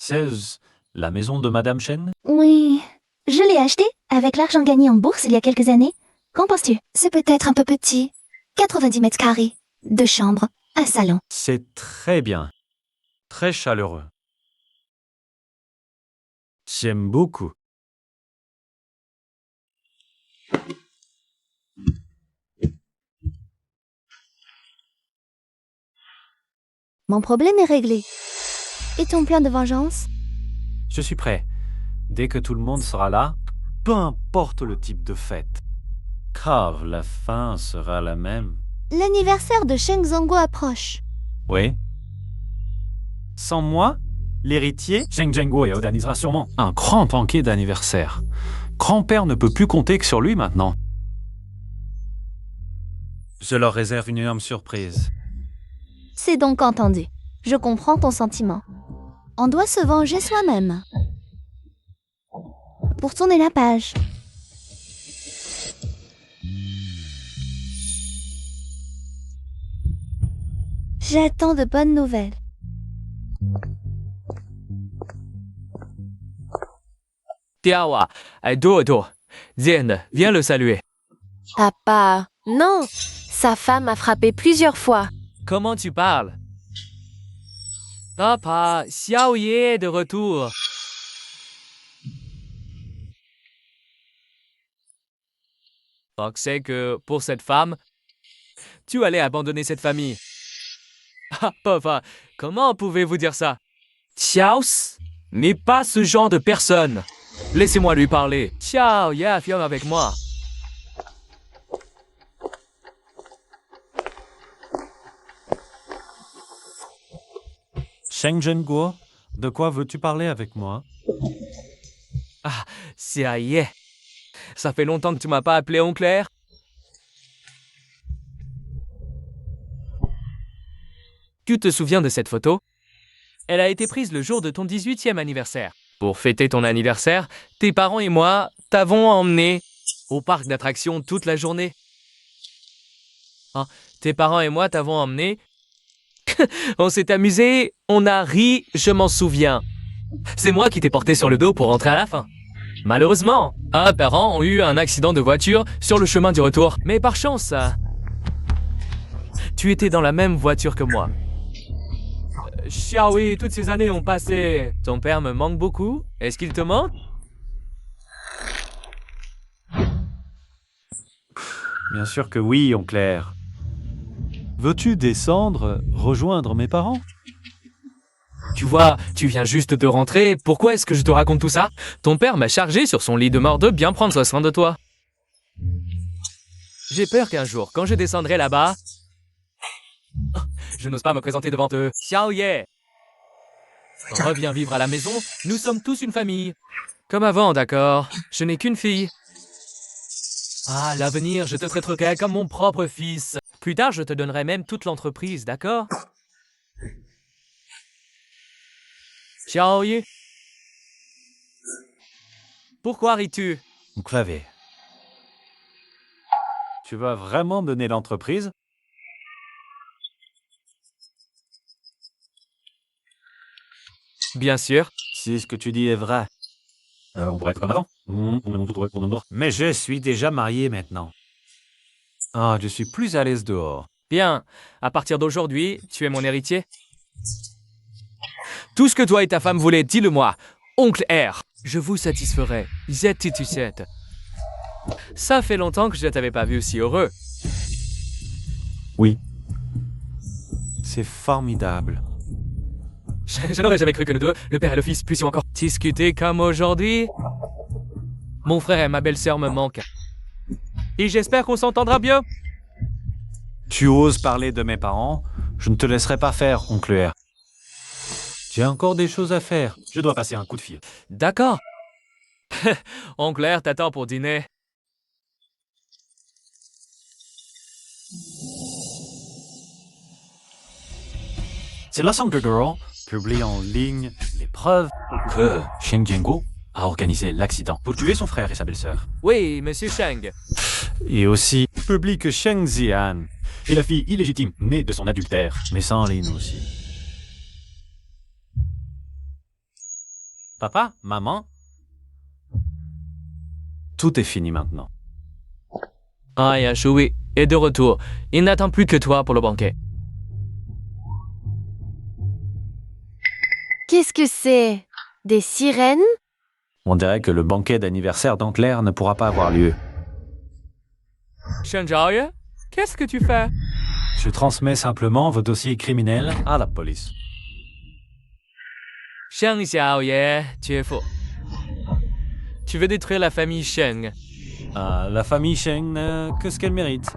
C'est la maison de Madame Chen? Oui, je l'ai acheté avec l'argent gagné en bourse il y a quelques années. Qu'en penses-tu? C'est peut-être un peu petit. 90 mètres carrés, 2 chambres, un salon. C'est très bien. Très chaleureux. J'aime beaucoup. Mon problème est réglé. Et ton plan de vengeance? Je suis prêt. Dès que tout le monde sera là, peu importe le type de fête. Car la fin sera la même. L'anniversaire de Sheng Zhongguo approche. Oui. Sans moi, l'héritier, Sheng Zhengguo organisera sûrement un grand banquet d'anniversaire. Grand-père ne peut plus compter que sur lui maintenant. Je leur réserve une énorme surprise. C'est donc entendu. Je comprends ton sentiment. On doit se venger soi-même. Pour tourner la page. J'attends de bonnes nouvelles. Tiawa, Do, Zien, viens le saluer. Papa, non. Sa femme a frappé plusieurs fois. Comment tu parles? Papa, Xiao Ye est de retour. Donc c'est que, pour cette femme, tu allais abandonner cette famille. Ah, papa, comment pouvez-vous dire ça? Xiao n'est pas ce genre de personne. Laissez-moi lui parler. Xiao Ye affirme avec moi. Sheng Zhengguo, de quoi veux-tu parler avec moi? Ah, Xia Ye. Ça fait longtemps que tu m'as pas appelé oncle R. Tu te souviens de cette photo? Elle a été prise le jour de ton 18e anniversaire. Pour fêter ton anniversaire, tes parents et moi t'avons emmené au parc d'attractions toute la journée. Hein, tes parents et moi t'avons emmené. On s'est amusé, on a ri, je m'en souviens. C'est moi qui t'ai porté sur le dos pour rentrer à la fin. Malheureusement, un parent ont eu un accident de voiture sur le chemin du retour. Mais par chance, tu étais dans la même voiture que moi. Xiaoui, toutes ces années ont passé. Ton père me manque beaucoup. Est-ce qu'il te manque? Bien sûr que oui, oncle R. Veux-tu descendre, rejoindre mes parents? Tu vois, tu viens juste de rentrer. Pourquoi est-ce que je te raconte tout ça? Ton père m'a chargé sur son lit de mort de bien prendre soin de toi. J'ai peur qu'un jour, quand je descendrai là-bas, je n'ose pas me présenter devant eux. Xiao Ye, reviens vivre à la maison. Nous sommes tous une famille. Comme avant, d'accord? Je n'ai qu'une fille. Ah, à l'avenir, je te traiterai comme mon propre fils. Plus tard, je te donnerai même toute l'entreprise, d'accord? Xiao Ye, pourquoi ris-tu? Clavier. Tu vas vraiment donner l'entreprise? Bien sûr. Si ce que tu dis est vrai. On pourrait être comme avant. Mais je suis déjà marié maintenant. Ah, je suis plus à l'aise dehors. Bien, à partir d'aujourd'hui, tu es mon héritier. Tout ce que toi et ta femme voulaient, dis-le-moi. Oncle R, je vous satisferai. Z-tu-tu-sais. Ça fait longtemps que je ne t'avais pas vu aussi heureux. Oui. C'est formidable. Je n'aurais jamais cru que nous deux, le père et le fils, puissions encore discuter comme aujourd'hui. Mon frère et ma belle-sœur me manquent. Et j'espère qu'on s'entendra bien. Tu oses parler de mes parents? Je ne te laisserai pas faire, oncle R. J'ai encore des choses à faire. Je dois passer un coup de fil. D'accord. Oncle R t'attend pour dîner. C'est Los Angeles Girl publie en ligne les preuves que Sheng Zhengguo a organisé l'accident pour tuer son frère et sa belle-sœur. Oui, monsieur Sheng. Et aussi publie que Sheng Zian est la fille illégitime née de son adultère, mais sans Lin aussi. Papa, maman. Tout est fini maintenant. Ah, Yashui est de retour. Il n'attend plus que toi pour le banquet. Qu'est-ce que c'est? Des sirènes? On dirait que le banquet d'anniversaire d'Antler ne pourra pas avoir lieu. Shen Zhaoye, qu'est-ce que tu fais? Je transmets simplement vos dossiers criminels à la police. Shen Xiaoye, tu es faux. Tu veux détruire la famille Sheng. La famille Sheng, qu'est-ce qu'elle mérite?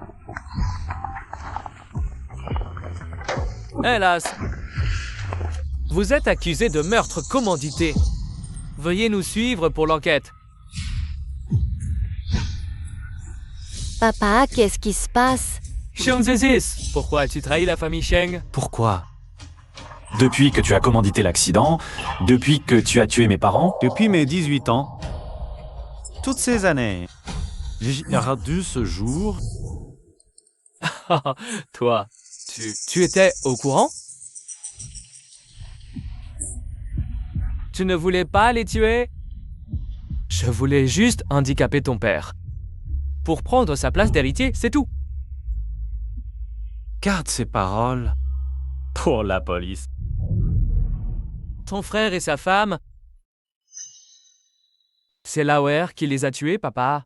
Hélas, vous êtes accusé de meurtre commandité. Veuillez nous suivre pour l'enquête. Papa, qu'est-ce qui se passe? Sheng Zizis, pourquoi as-tu trahi la famille Sheng? Pourquoi? Depuis que tu as commandité l'accident, depuis que tu as tué mes parents, depuis mes 18 ans, toutes ces années, j'ai perdu ce jour. Toi, tu étais au courant? Tu ne voulais pas les tuer? Je voulais juste handicaper ton père. Pour prendre sa place d'héritier, c'est tout. Garde ces paroles pour la police. Ton frère et sa femme... C'est Lauer qui les a tués, papa.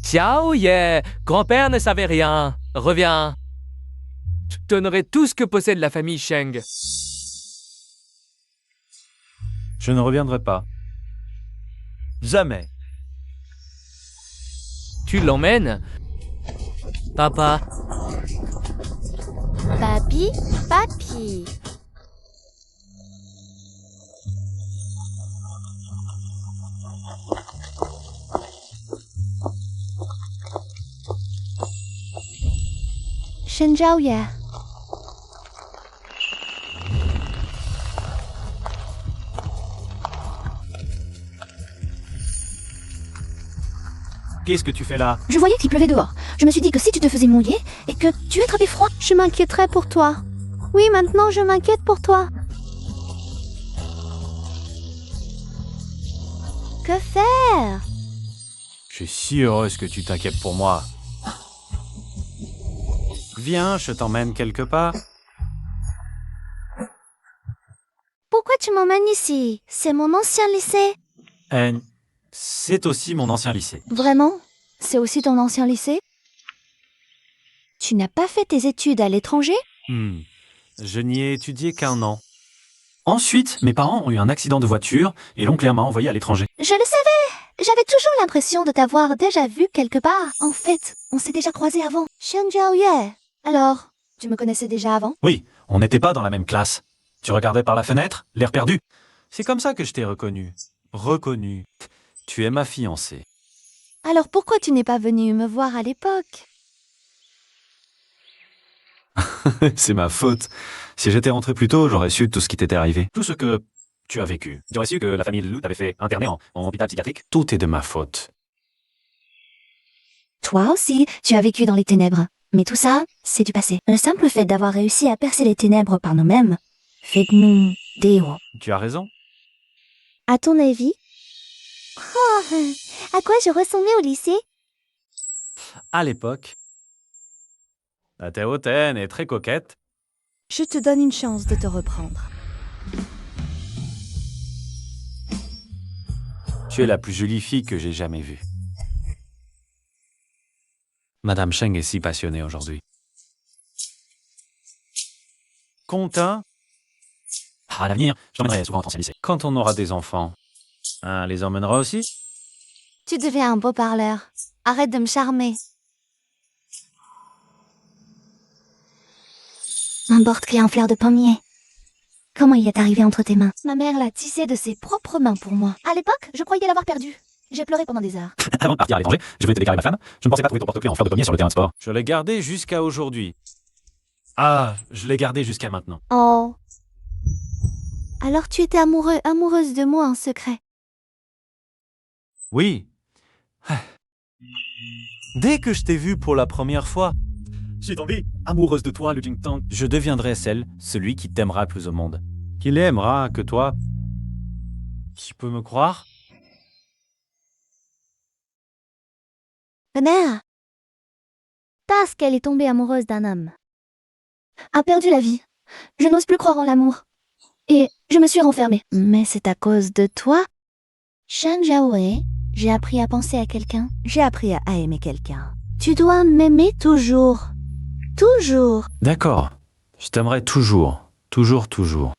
Xiao Ye, grand-père ne savait rien. Reviens. Je donnerai tout ce que possède la famille Sheng. Je ne reviendrai pas. Jamais. Tu l'emmènes? Papa, Papi, papi. Shen Zhaoye. Qu'est-ce que tu fais là? Je voyais qu'il pleuvait dehors. Je me suis dit que si tu te faisais mouiller et que tu attrapais froid, je m'inquiéterais pour toi. Oui, maintenant je m'inquiète pour toi. Que faire? Je suis si heureuse que tu t'inquiètes pour moi. Viens, je t'emmène quelque part. Pourquoi tu m'emmènes ici? C'est mon ancien lycée. C'est aussi mon ancien lycée. Vraiment? C'est aussi ton ancien lycée? Tu n'as pas fait tes études à l'étranger? Je n'y ai étudié qu'un an. Ensuite, mes parents ont eu un accident de voiture et l'ont clairement envoyé à l'étranger. Je le savais! J'avais toujours l'impression de t'avoir déjà vu quelque part. En fait, on s'est déjà croisés avant. Shen Zhaoye. Alors, tu me connaissais déjà avant? Oui, on n'était pas dans la même classe. Tu regardais par la fenêtre, l'air perdu. C'est comme ça que je t'ai reconnu. Reconnu. Tu es ma fiancée. Alors pourquoi tu n'es pas venu me voir à l'époque? C'est ma faute. Si j'étais rentré plus tôt, j'aurais su tout ce qui t'était arrivé. Tout ce que tu as vécu. J'aurais su que la famille Lou t'avait fait interner en hôpital psychiatrique. Tout est de ma faute. Toi aussi, tu as vécu dans les ténèbres. Mais tout ça, c'est du passé. Le simple fait d'avoir réussi à percer les ténèbres par nous-mêmes fait de nous des héros. Tu as raison. À ton avis? Oh, à quoi je ressemblais au lycée? À l'époque, la t'es hautaine et très coquette. Je te donne une chance de te reprendre. Tu es la plus jolie fille que j'ai jamais vue. Madame Sheng est si passionnée aujourd'hui. Content? À l'avenir, je t'emmènerai souvent dans ancien lycée. Quand on aura des enfants, les emmènera aussi? Tu deviens un beau parleur. Arrête de me charmer. Un porte-clés en fleurs de pommier. Comment il est arrivé entre tes mains? Ma mère l'a tissé de ses propres mains pour moi. À l'époque, je croyais l'avoir perdu. J'ai pleuré pendant des heures. Avant de partir à l'étranger, je voulais te déclarer ma femme. Je ne pensais pas trouver ton porte-clés en fleurs de pommier sur le terrain de sport. Je l'ai gardé jusqu'à aujourd'hui. Ah, je l'ai gardé jusqu'à maintenant. Oh. Alors tu étais amoureuse de moi en secret. Oui. Dès que je t'ai vu pour la première fois, j'ai tombé amoureuse de toi, Lu Jingtang. Je deviendrai celui qui t'aimera le plus au monde. qu'il aimera que toi. Tu peux me croire? Ma mère, parce qu'elle est tombée amoureuse d'un homme, a perdu la vie. Je n'ose plus croire en l'amour. Et je me suis renfermée. Mais c'est à cause de toi? Shan Jiaowei, j'ai appris à penser à quelqu'un. J'ai appris à aimer quelqu'un. Tu dois m'aimer toujours. Toujours. D'accord. Je t'aimerai toujours. Toujours, toujours.